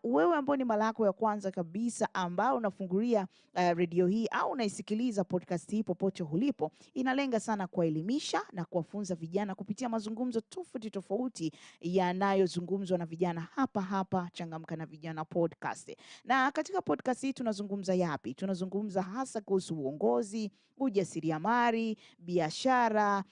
Wewe ambao ni mara yako ya kwanza kabisa ambao unafungulia radio hii au unaisikiliza podcast hii popote ulipo, inalenga sana kuelimisha na kuwafunza vijana kupitia mazungumzo tofauti tofauti yanayozungumzwa na vijana hapa hapa Changamka na Vijana Podcast. Na katika podcast hii tunazungumza yapi? Tunazungumza hasa kuhusu uongozi, ujasiriamali, biashara,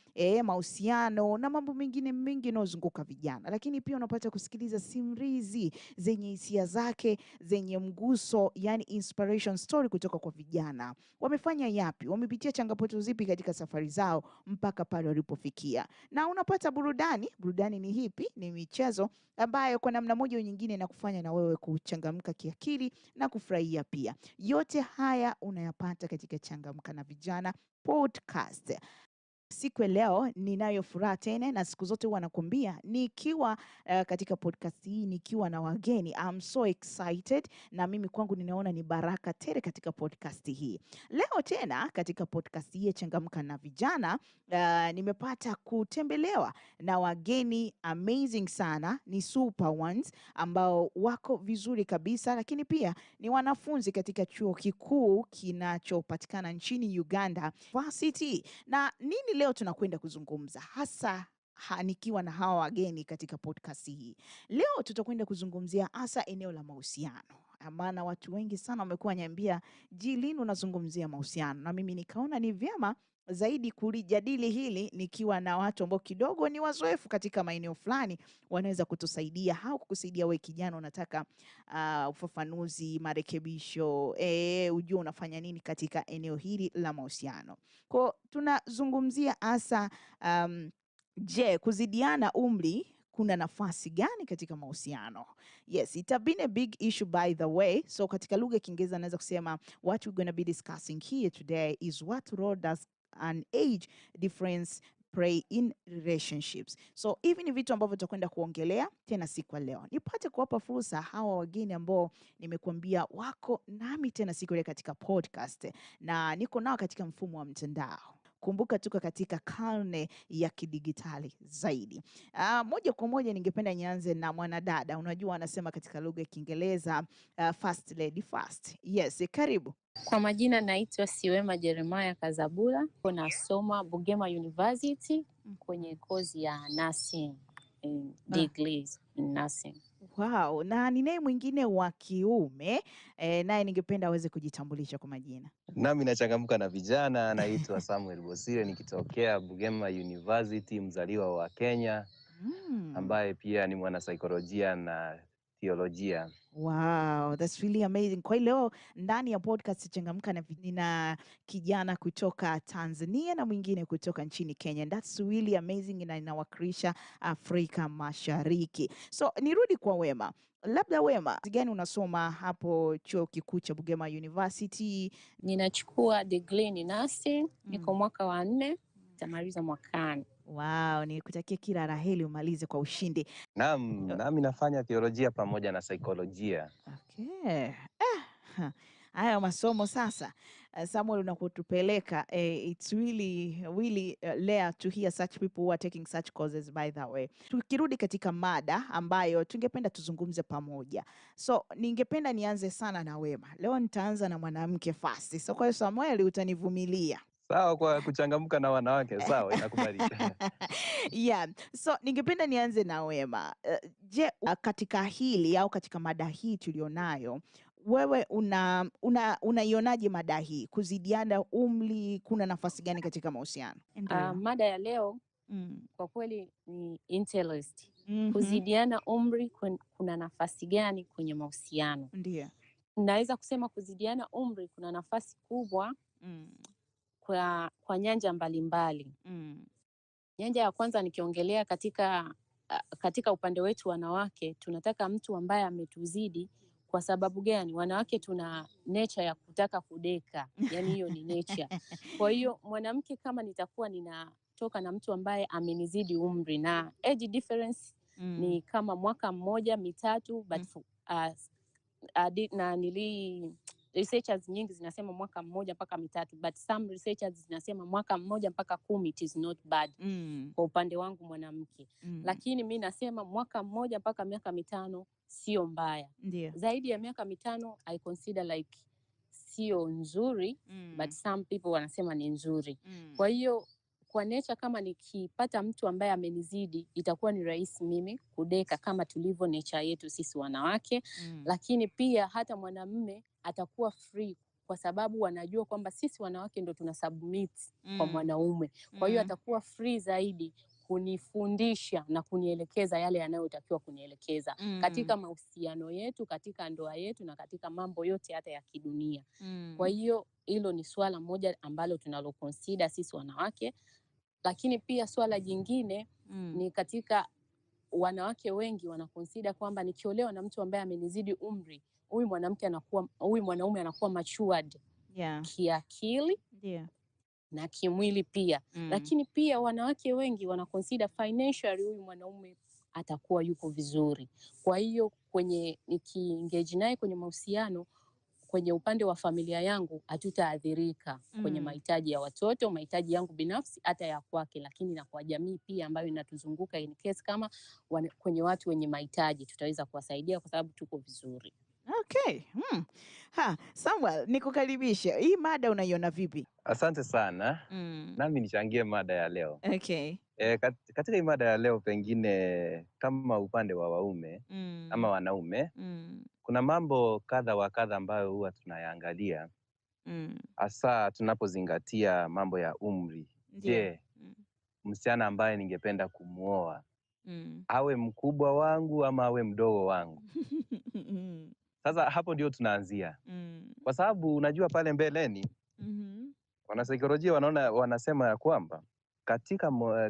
mahusiano na mambo mengine mengi yanayozunguka vijana. Lakini pia unapata kusikiliza simulizi zenye hisia zake, zenye mguso, yani inspiration story kutoka kwa vijana. Wamefanya yapi? Wamepitia changamoto zipi katika safari zao mpaka pale walipofikia? Na unapata burudani. Burudani ni hipi? Ni michezo ambayo kwa namna moja au nyingine inakufanya na wewe kuchangamka kiakili na kufurahia pia. Yote haya unayapata katika Changamka na Vijana Podcast. Siku ya leo ninayo furaha tena, na siku zote huwa nakwambia nikiwa katika podcast hii nikiwa na wageni. I'm so excited, na mimi kwangu ninaona ni baraka tele katika podcast hii. Leo tena katika podcast hii Changamka na Vijana nimepata kutembelewa na wageni amazing sana, ni super ones ambao wako vizuri kabisa, lakini pia ni wanafunzi katika chuo kikuu kinachopatikana nchini Uganda Varsity. Na nini leo tunakwenda kuzungumza hasa nikiwa na hawa wageni katika podcast hii? Leo tutakwenda kuzungumzia hasa eneo la mahusiano. Maana watu wengi sana wamekuwa nyambia, Jilin unazungumzia mahusiano, na mimi nikaona ni vyema zaidi kulijadili hili nikiwa na watu ambao kidogo ni wazoefu katika maeneo fulani, wanaweza kutusaidia au kukusaidia wewe kijana unataka ufafanuzi, marekebisho, ujue unafanya nini katika eneo hili la mahusiano. Kwa tunazungumzia hasa je, kuzidiana umri kuna nafasi gani katika mahusiano? Yes, it has been a big issue by the way. So katika lugha ya Kiingereza naweza kusema what we're going to be discussing here today is what role does an age difference play in relationships. So hivi ni vitu ambavyo tutakwenda kuongelea tena siku ya leo. Nipate kuwapa fursa hawa wageni ambao nimekuambia wako nami tena siku ile katika podcast, na niko nao katika mfumo wa mtandao. Kumbuka tuko katika karne ya kidigitali zaidi. Moja kwa moja ningependa nianze na mwanadada. Unajua anasema katika lugha ya Kiingereza first lady first. Yes, karibu. Kwa majina naitwa Siwema Jeremiah Kazabula, nasoma Bugema University kwenye kozi ya nursing degrees in nursing. Wow, na ninaye mwingine wa kiume naye ningependa aweze kujitambulisha kwa majina. Nami nachangamka na vijana, naitwa Samuel Bosire nikitokea Bugema University, mzaliwa wa Kenya, ambaye pia ni mwana saikolojia na theolojia. Wow, that's really amazing. Kwa leo ndani ya podcast Changamka na nina kijana kutoka Tanzania na mwingine kutoka nchini Kenya. That's really amazing, na inawakilisha Afrika Mashariki. So nirudi kwa Wema. Labda Wema, gani unasoma hapo chuo kikuu cha Bugema University? Ninachukua degree in nursing, niko mwaka wa 4, nitamaliza mwakani. Wow, nikutakia kila la heri umalize kwa ushindi. Nami nafanya theolojia pamoja na saikolojia. Okay. Haya masomo sasa. Samuel unakotupeleka, it's really rare to hear such people who are taking such courses by the way. Tukirudi katika mada ambayo tungependa tuzungumze pamoja. So ningependa nianze sana na Wema. Leo nitaanza na mwanamke first. So kwa Samuel utanivumilia. Sawa, kwa kuchangamka na wanawake, sawa, inakubalika. Yeah. So ningependa nianze na Wema. Je, katika hili au katika mada hii tulionayo, wewe unaionaje mada hii? Kuzidiana umri kuna nafasi gani katika mahusiano? Mada ya leo kwa kweli ni interest. Kuzidiana umri kuna nafasi gani kwenye mahusiano? Ndio. Naweza kusema kuzidiana umri kuna nafasi kubwa kwa nyanja mbalimbali. Nyanja ya kwanza nikiongelea katika upande wetu wanawake, tunataka mtu ambaye ametuzidi. Kwa sababu gani? Wanawake tuna nature ya kutaka kudeka. Yaani hiyo ni nature. Kwa hiyo mwanamke kama nitakuwa ninatoka na mtu ambaye amenizidi umri, na age difference ni kama mwaka 1, 3, but researchers nyingi zinasema mwaka 1 mpaka 3, but some researchers zinasema mwaka 1 mpaka 10 it is not bad. Kwa upande wangu mwanamke. Lakini mimi nasema mwaka 1 mpaka miaka 5 sio mbaya. Zaidi ya miaka 5 I consider like sio nzuri, but some people wanasema ni nzuri. Kwa hiyo kwa nature kama nikipata mtu ambaye amenizidi, itakuwa ni rahisi mimi kudeka kama tulivyo nature yetu sisi wanawake. Lakini pia hata mwanamume atakuwa free kwa sababu wanajua kwamba sisi wanawake ndo tunasubmit kwa mwanaume. Kwa hiyo atakuwa free zaidi kunifundisha na kunielekeza yale yanayotakiwa kunielekeza katika mahusiano yetu, katika ndoa yetu na katika mambo yote hata ya kidunia. Kwa hiyo hilo ni swala moja ambalo tunalo consider sisi wanawake. Lakini pia swala jingine ni katika wanawake wengi wana consider kwamba nikiolewa na mtu ambaye amenizidi umri, huyu mwanaume anakuwa matured kiakili na kimwili pia. Lakini pia wanawake wengi wana consider financially huyu mwanaume atakuwa yuko vizuri. Kwa hiyo kwenye nikiengage naye kwenye mahusiano, kwenye upande wa familia yangu hatutaathirika kwenye mahitaji ya watoto, mahitaji yangu binafsi hata ya kwake, lakini na kwa jamii pia ambayo inatuzunguka, in case kama kwenye watu wenye mahitaji tutaweza kuwasaidia kwa sababu tuko vizuri. Okay. Samuel, nikukaribisha. Hii mada unaiona vipi? Asante sana. Nami nichangie mada ya leo. Okay. Katika hii mada ya leo pengine kama upande wa waume ama wanaume, kuna mambo kadha wa kadha ambayo huwa tunayaangalia. Hasa tunapozingatia mambo ya umri. Je, msichana ambaye ningependa kumuoa awe mkubwa wangu ama awe mdogo wangu? Sasa hapo ndio tunaanzia. Kwa sababu unajua pale mbeleni wanasaikolojia wanasema ya kwamba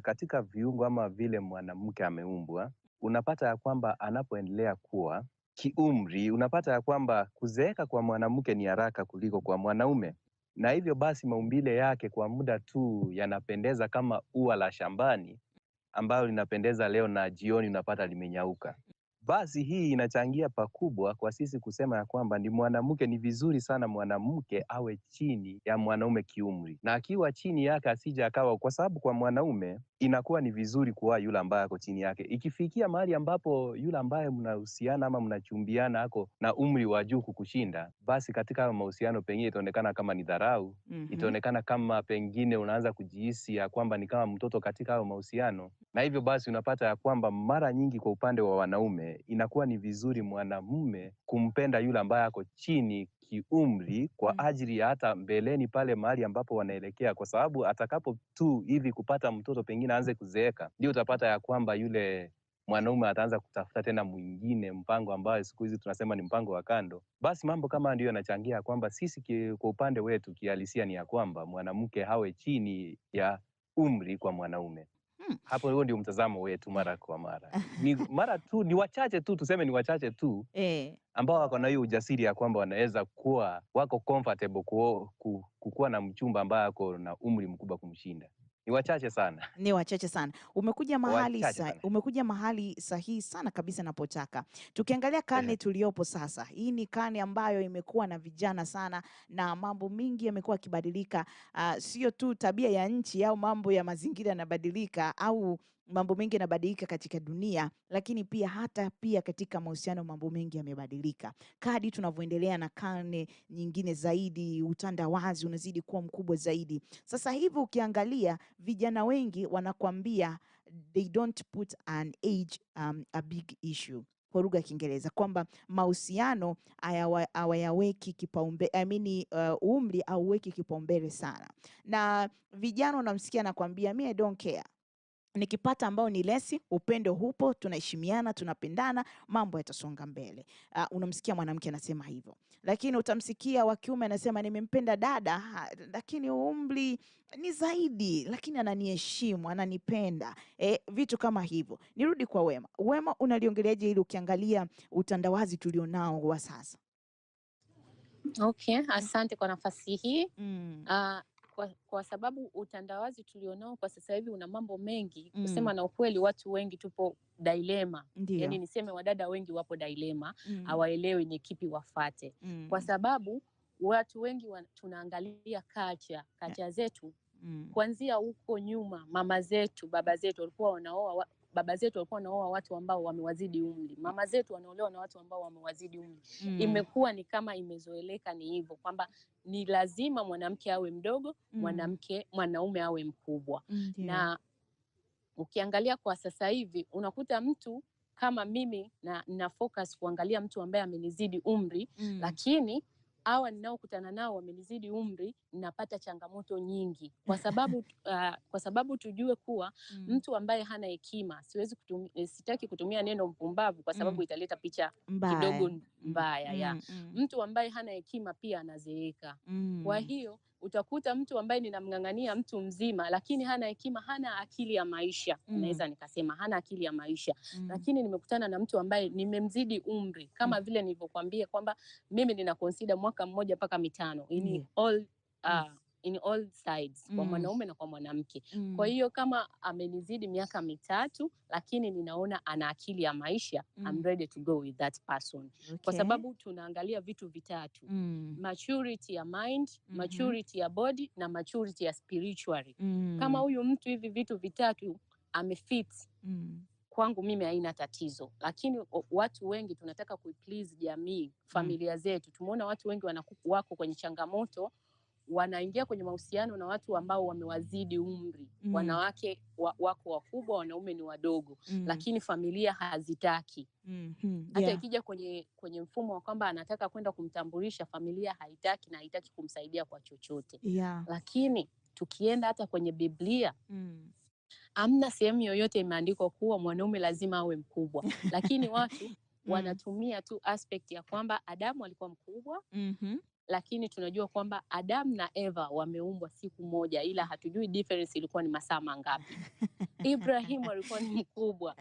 katika viungo ama vile mwanamke ameumbwa, unapata ya kwamba anapoendelea kuwa kiumri, unapata ya kwamba kuzeeka kwa mwanamke ni haraka kuliko kwa mwanaume. Na hivyo basi maumbile yake kwa muda tu yanapendeza kama ua la shambani ambalo linapendeza leo na jioni unapata limenyauka. Basi hii inachangia pakubwa kwa sisi kusema ya kwamba ni vizuri sana mwanamke awe chini ya mwanaume kiumri. Na akiwa chini yake asije akawa, kwa sababu kwa mwanaume inakuwa ni vizuri kuwa yule ambaye ako chini yake. Ikifikia mahali ambapo yule ambaye mnahusiana ama mnachumbiana ako na umri wa juu kukushinda, basi katika mahusiano pengine itaonekana kama ni dharau, itaonekana kama pengine unaanza kujihisi ya kwamba ni kama mtoto katika hayo mahusiano. Na hivyo basi unapata ya kwamba mara nyingi kwa upande wa wanaume inakuwa ni vizuri mwanamume kumpenda yule ambaye ako chini kiumri kwa ajili ya hata mbeleni pale mahali ambapo wanaelekea, kwa sababu atakapo tu hivi kupata mtoto pengine aanze kuzeeka, ndio utapata ya kwamba yule mwanaume ataanza kutafuta tena mwingine, mpango ambao siku hizi tunasema ni mpango wa kando. Basi mambo kama ndio yanachangia kwamba sisi kwa upande wetu kihalisia ni ya kwamba mwanamke hawe chini ya umri kwa mwanaume. Hapo huo ndio mtazamo wetu mara kwa mara. Ni wachache tu, tuseme ni wachache tu ambao wako na hiyo ujasiri ya kwamba wanaweza kuwa wako comfortable kukuwa na mchumba ambaye ako na umri mkubwa kumshinda. Ni wachache sana. Ni wachache sana. Umekuja mahali sahihi sana kabisa napotaka. Tukiangalia karne tuliopo sasa, hii ni karne ambayo imekuwa na vijana sana na mambo mingi yamekuwa yakibadilika. Sio tu tabia ya nchi au mambo ya mazingira yanabadilika au mambo mengi yanabadilika katika dunia, lakini pia katika mahusiano mambo mengi yamebadilika. Kadri tunavyoendelea na karne nyingine zaidi, utandawazi unazidi kuwa mkubwa zaidi. Sasa hivi ukiangalia vijana wengi wanakuambia they don't put an age a big issue, kwa lugha ya Kiingereza, kwamba mahusiano hawayaweki kipaumbele, umri hauweki kipaumbele sana. Na vijana unamsikia anakuambia I don't care. Nikipata ambao ni lesi, upendo hupo, tunaheshimiana, tunapendana, mambo yatasonga mbele. Unamsikia mwanamke anasema hivyo. Lakini utamsikia wa kiume anasema nimempenda dada, lakini umri ni zaidi, lakini ananiheshimu, ananipenda. Vitu kama hivyo. Nirudi kwa Wema. Wema, unaliongeleaje ili ukiangalia utandawazi tulionao wa sasa? Okay, asante kwa nafasi hii. Kwa sababu utandawazi tulionao kwa sasa hivi una mambo mengi, kusema na ukweli watu wengi tupo dilema. Yaani niseme wadada wengi wapo dilema, hawaelewi ni kipi wafate. Kwa sababu watu wengi tunaangalia culture zetu kuanzia huko nyuma. Mama zetu, baba zetu walikuwa wanaoa, baba zetu walikuwa wanaoa watu ambao wamewazidi umri. Mama zetu wanaolewa na watu ambao wamewazidi umri. Imekuwa ni kama imezoeleka ni hivyo kwamba ni lazima mwanamke awe mdogo, mwanaume awe mkubwa. Na ukiangalia kwa sasa hivi unakuta mtu kama mimi na focus kuangalia mtu ambaye amenizidi umri, lakini hawa ninaokutana nao wamenizidi umri, ninapata changamoto nyingi kwa sababu tujue kuwa mtu ambaye hana hekima, sitaki kutumia neno mpumbavu kwa sababu italeta picha kidogo mbaya. Mtu ambaye hana hekima pia anazeeka. Kwa hiyo utakuta mtu ambaye ninamngangania mtu mzima lakini hana hekima, hana akili ya maisha. Naweza nikasema hana akili ya maisha. Lakini nimekutana na mtu ambaye nimemzidi umri, kama vile nilivyokuambia kwamba mimi nina consider mwaka mmoja mpaka 5 in all sides, kwa mwanaume na kwa mwanamke. Kwa hiyo kama amenizidi miaka 3 lakini ninaona ana akili ya maisha, I'm ready to go with that person. Kwa sababu tunaangalia vitu vitatu. Maturity ya mind, maturity ya body na maturity ya spirituality. Kama huyu mtu hivi vitu vitatu amefit, kwangu mimi haina tatizo. Lakini watu wengi tunataka kuiplease jamii, familia zetu. Tumeona watu wengi wako kwenye changamoto, wanaingia kwenye mahusiano na watu ambao wamewazidi umri. Wanawake wako wakubwa, wanaume ni wadogo, lakini familia hazitaki. Hata ikija kwenye mfumo wa kwamba anataka kwenda kumtambulisha, familia haitaki na haitaki kumsaidia kwa chochote. Lakini tukienda hata kwenye Biblia, hamna sehemu yoyote imeandikwa kuwa mwanaume lazima awe mkubwa. Lakini watu wanatumia tu aspect ya kwamba Adamu alikuwa mkubwa, lakini tunajua kwamba Adam na Eva wameumbwa siku moja, ila hatujui difference ilikuwa ni masaa mangapi. Ibrahim alikuwa ni mkubwa,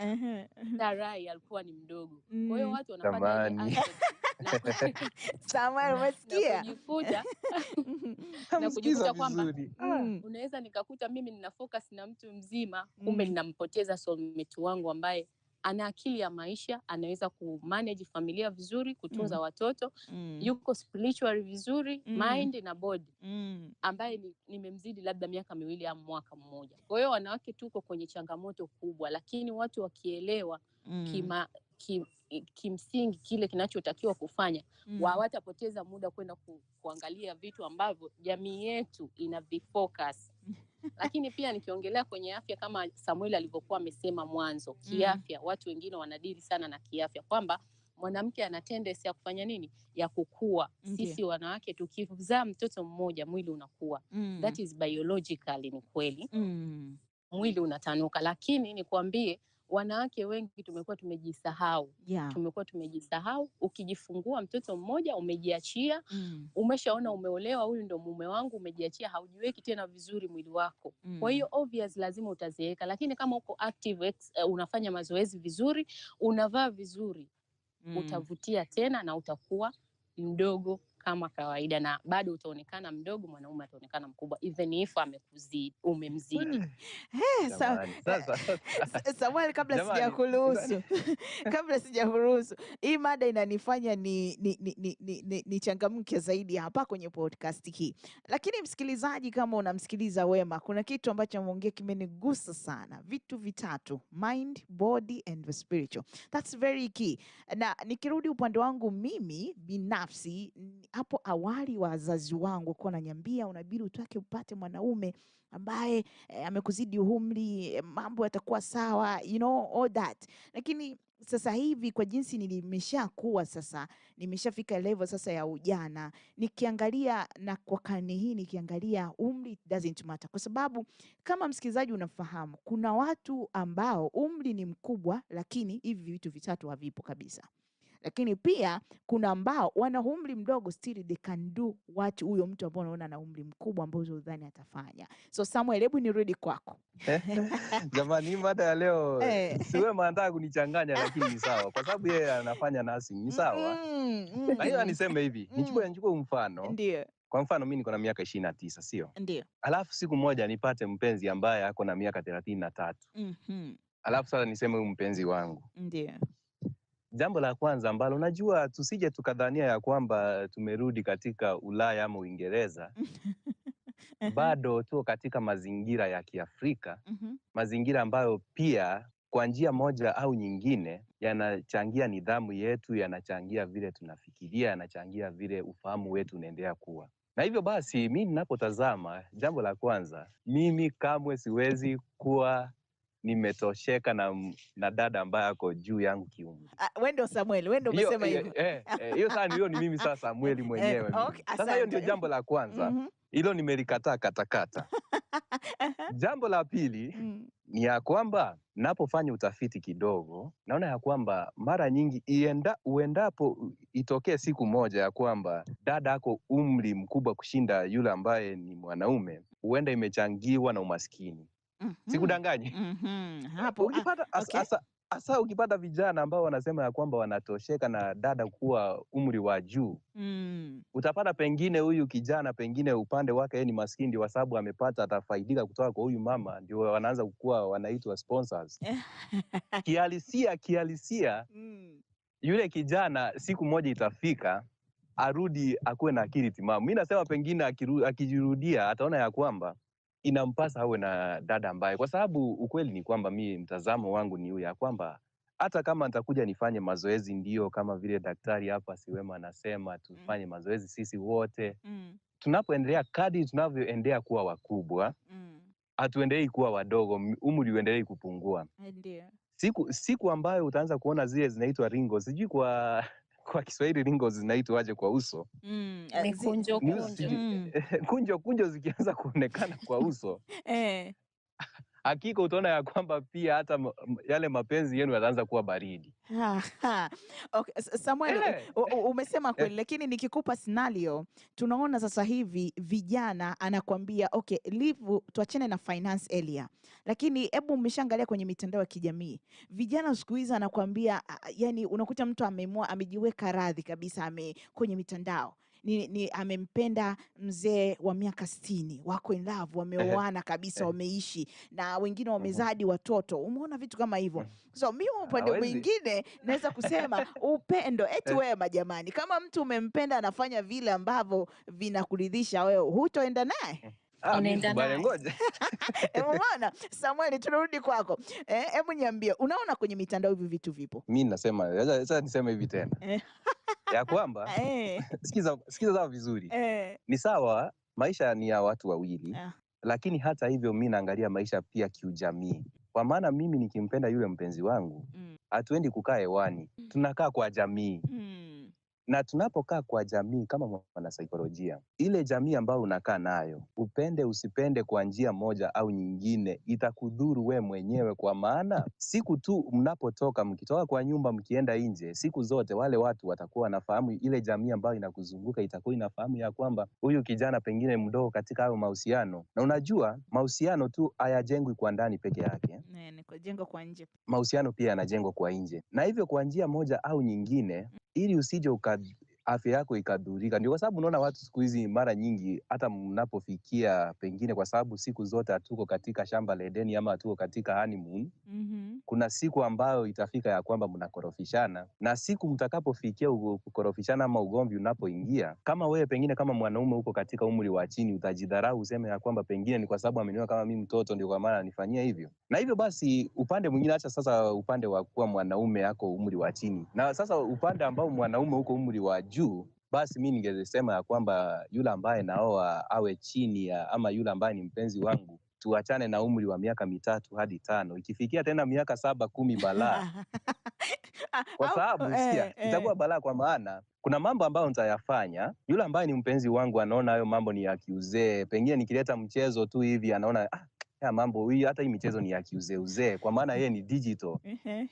Sarai alikuwa ni mdogo. Kwa hiyo watu wanapata ile Samuel, umesikia? Na kujifuta kwamba unaweza nikakuta mimi nina focus na mtu mzima, kumbe ninampoteza soulmate wangu ambaye ana akili ya maisha, anaweza kumanage familia vizuri, kutunza watoto, yuko spiritual vizuri, mind na body, ambaye nimemzidi labda miaka 2 au mwaka mmoja. Kwa hiyo wanawake tuko kwenye changamoto kubwa, lakini watu wakielewa kimsingi kile kinachotakiwa kufanya, hawatapoteza muda kwenda kuangalia vitu ambavyo jamii yetu ina vifocus. Lakini pia nikiongelea kwenye afya, kama Samuel alivyokuwa amesema mwanzo, kiafya, watu wengine wanadili sana na kiafya kwamba mwanamke ana tendency ya kufanya nini? Ya kukua. Sisi wanawake tukizaa mtoto mmoja mwili unakuwa. That is biologically, ni kweli. Mwili unatanuka, lakini nikwambie wanawake wengi tumekuwa tumejisahau. Tumekuwa tumejisahau. Ukijifungua mtoto mmoja umejiachia, umeshaona umeolewa, huyu ndo mume wangu, umejiachia, haujiweki tena vizuri mwili wako. Kwa hiyo obvious lazima utazeeka, lakini kama uko active, unafanya mazoezi vizuri, unavaa vizuri, utavutia tena na utakuwa mdogo kama kawaida, na bado utaonekana mdogo, mwanaume ataonekana mkubwa even if amekuzidi, umemzidi. Samuel, kabla sijakuruhusu, hii mada inanifanya ni changamke zaidi hapa kwenye podcast hii. Lakini msikilizaji, kama unamsikiliza Wema, kuna kitu ambacho ameongea kimenigusa sana. Vitu vitatu: mind, body and spiritual. That's very key. Na nikirudi upande wangu mimi binafsi, hapo awali wazazi wangu walikuwa wananiambia unabidi upate mwanaume ambaye amekuzidi umri, mambo yatakuwa sawa, all that. Lakini sasa hivi kwa jinsi nimeshakuwa sasa, nimeshafika level sasa ya ujana, nikiangalia na kwa karne hii nikiangalia umri doesn't matter, kwa sababu kama msikilizaji unafahamu, kuna watu ambao umri ni mkubwa lakini hivi vitu vitatu havipo kabisa. Lakini pia kuna ambao wana umri mdogo still they can do what huyo mtu ambao unaona na umri mkubwa ambao udhani atafanya. So Samuel, hebu nirudi kwako. Jamani, mada ya leo siwe maandaa kunichanganya, lakini ni sawa kwa sababu yeye anafanya nasi ni sawa. Na hiyo niseme hivi, nichukue mfano. Ndio. Kwa mfano mimi niko na miaka 29, sio? Ndio. Alafu siku moja nipate mpenzi ambaye ako na miaka 33. Alafu sasa niseme huyu mpenzi wangu. Ndio. Jambo la kwanza ambalo unajua tusije tukadhania ya kwamba tumerudi katika Ulaya ama Uingereza. Bado tuko katika mazingira ya Kiafrika. Mazingira ambayo pia kwa njia moja au nyingine yanachangia nidhamu yetu, yanachangia vile tunafikiria, yanachangia vile ufahamu wetu unaendelea kuwa. Na hivyo basi mimi ninapotazama, jambo la kwanza, mimi kamwe siwezi kuwa nimetosheka na dada ambaye ako juu yangu kiumri. Wewe ndio Samuel, wewe ndio umesema hivyo. Hiyo ni mimi sasa Samuel mwenyewe. Okay, sasa hiyo ndio jambo la kwanza. Hilo nimelikataa katakata. Jambo la pili ni ya kwamba napofanya utafiti kidogo, naona ya kwamba mara nyingi uendapo itokee siku moja ya kwamba dada ako umri mkubwa kushinda yule ambaye ni mwanaume, huenda imechangiwa na umaskini. Sikudanganyi. Hapo ukipata asa ukipata vijana ambao wanasema ya kwamba wanatosheka na dada kuwa umri wa juu, utapata pengine huyu kijana pengine upande wake ni maskini kwa sababu amepata atafaidika kutoka kwa huyu mama, ndio wanaanza kukua wanaitwa sponsors. Kihalisia yule kijana siku moja itafika arudi akuwe na akili timamu. Mimi nasema pengine akijirudia ataona ya kwamba inampasa awe na dada ambaye, kwa sababu ukweli ni kwamba mimi mtazamo wangu ni ya kwamba hata kama nitakuja nifanye mazoezi, ndio kama vile daktari hapa Siwema anasema tufanye mazoezi sisi wote, tunapoendelea kadri tunavyoendelea kuwa wakubwa, hatuendelei kuwa wadogo, umri uendelee kupungua. Ndio. Siku ambayo utaanza kuona zile zinaitwa ringos, sijui kwa Kiswahili ringos zinaitwa aje kwa uso? Kunjo zikianza kuonekana kwa uso. Hakika utaona ya kwamba pia hata yale mapenzi yenu yataanza kuwa baridi. Okay, Samuel, umesema kweli, lakini nikikupa scenario, tunaona sasa hivi vijana anakuambia okay, tuachane na finance earlier. Lakini hebu umeshaangalia kwenye mitandao ya kijamii, vijana siku hizi anakuambia, yani unakuta mtu amejiweka radhi kabisa kwenye mitandao. Amempenda mzee wa miaka 60, wako in love, wameoana kabisa, wameishi na wengine wamezadi watoto. Umeona vitu kama hivyo. So mimi upande mwingine naweza kusema upendo eti wema. Jamani, kama mtu umempenda anafanya vile ambavyo vinakuridhisha wewe, hutoenda naye? Unaenda naye. Ngoja. Umeona? Samuel, tunarudi kwako. Hebu niambie, unaona kwenye mitandao hivi vitu vipo? Mimi nasema sasa niseme hivi tena. Ya kwamba sikiza sawa vizuri. Ni sawa, maisha ni ya watu wawili. Lakini hata hivyo mimi naangalia maisha pia kiujamii. Kwa maana mimi nikimpenda yule mpenzi wangu, hatuendi kukaa hewani. Tunakaa kwa jamii. Na tunapokaa kwa jamii kama mwanasaikolojia, ile jamii ambayo unakaa nayo, upende usipende kwa njia moja au nyingine, itakudhuru we mwenyewe. Kwa maana siku tu mnapotoka, mkitoka kwa nyumba mkienda nje, siku zote wale watu watakuwa wanafahamu, ile jamii ambayo inakuzunguka itakuwa inafahamu ya kwamba huyu kijana pengine mdogo katika hayo mahusiano. Na unajua mahusiano tu hayajengwi kwa ndani peke yake. Ni kujengwa kwa nje. Mahusiano pia yanajengwa kwa nje. Na hivyo kwa njia moja au nyingine, ili usije afya yako ikadhurika. Ndio kwa sababu unaona watu siku hizi mara nyingi hata mnapofikia pengine, kwa sababu siku zote hatuko katika shamba la Edeni ama hatuko katika honeymoon. Kuna siku ambayo itafika ya kwamba mnakorofishana, na siku mtakapofikia kukorofishana ama ugomvi unapoingia, kama wewe pengine kama mwanaume uko katika umri wa chini, utajidharau useme ya kwamba pengine ni kwa sababu ameniona kama mimi mtoto ndio kwa maana anifanyia hivyo. Na hivyo basi upande mwingine, acha sasa upande wa kuwa mwanaume yako umri wa chini, na sasa upande ambao mwanaume uko umri wa juu, basi mimi ningesema ya kwamba yule ambaye naoa awe chini ya, ama yule ambaye ni mpenzi wangu, tuachane na umri wa miaka 3 hadi 5. Ikifikia tena miaka 7, 10 balaa. Kwa sababu itakuwa balaa, kwa maana kuna mambo ambayo nitayafanya. Yule ambaye ni mpenzi wangu anaona hayo mambo ni ya kiuzee. Pengine nikileta mchezo tu hivi anaona ya mambo hii, hata hii michezo ni ya kiuzee, kwa maana yeye ni digital.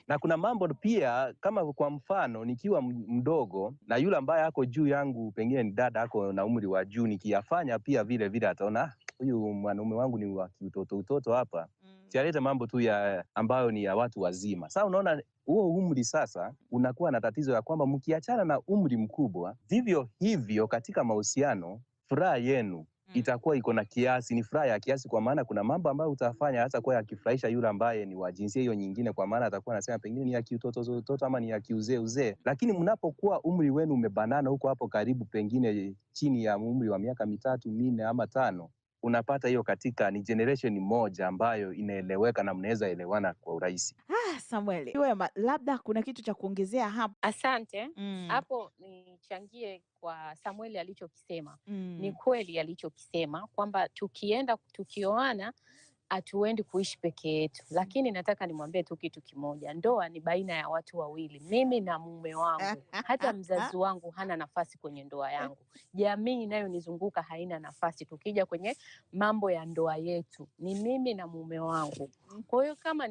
Na kuna mambo pia, kama kwa mfano nikiwa mdogo na yule ambaye ako juu yangu pengine ni dada ako na umri wa juu, nikiyafanya pia vile vile ataona huyu mwanaume wangu ni wa utoto hapa. Sialete mambo tu ya ambayo ni ya watu wazima. Sasa unaona huo umri sasa unakuwa na tatizo ya kwamba mkiachana na umri mkubwa, vivyo hivyo katika mahusiano, furaha yenu itakuwa iko na kiasi, ni furaha ya kiasi, kwa maana kuna mambo ambayo utafanya hata kwa yakifurahisha yule ambaye ni wa jinsia hiyo nyingine, kwa maana atakuwa anasema pengine ni ya kiutoto ama ni ya kiuzee. Lakini mnapokuwa umri wenu umebanana huko hapo karibu, pengine chini ya umri wa miaka 3, 4 ama 5, unapata hiyo katika ni generation moja ambayo inaeleweka na mnaweza elewana kwa urahisi. Samuel, wema, labda kuna kitu cha kuongezea hapo? Asante. Hapo nichangie kwa Samuel alichokisema. Ni kweli alichokisema kwamba tukioana hatuendi kuishi peke yetu, lakini nataka nimwambie tu kitu kimoja. Ndoa ni baina ya watu wawili, mimi na mume wangu. Hata mzazi wangu hana nafasi kwenye ndoa yangu, jamii inayonizunguka haina nafasi. Tukija kwenye mambo ya ndoa yetu, ni mimi na mume wangu. Kwa hiyo kama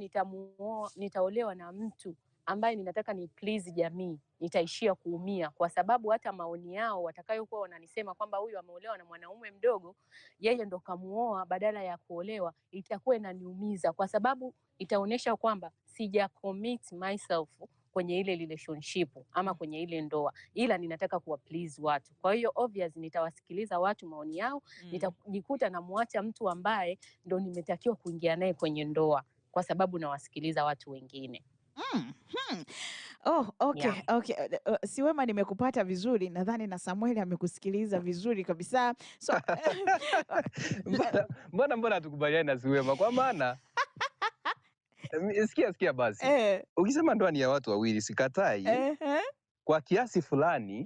nitaolewa na mtu ambaye ninataka ni please jamii, nitaishia kuumia, kwa sababu hata maoni yao watakayokuwa wananisema kwamba huyu ameolewa na mwanaume mdogo, yeye ndo kamuoa badala ya kuolewa, itakuwa inaniumiza, kwa sababu itaonyesha kwamba sija commit myself kwenye ile relationship ama kwenye ile ndoa, ila ninataka kuwa please watu. Kwa hiyo obvious nitawasikiliza watu maoni yao, nitajikuta namuacha mtu ambaye ndo nimetakiwa kuingia naye kwenye ndoa, kwa sababu nawasikiliza watu wengine. Oh, okay, yeah. Okay. Siwema, nimekupata vizuri. Nadhani na Samuel amekusikiliza vizuri kabisa. So mbona tukubaliane na Siwema, kwa maana sikia basi. Ukisema ndoa ni ya watu wawili, sikatai. Kwa kiasi fulani,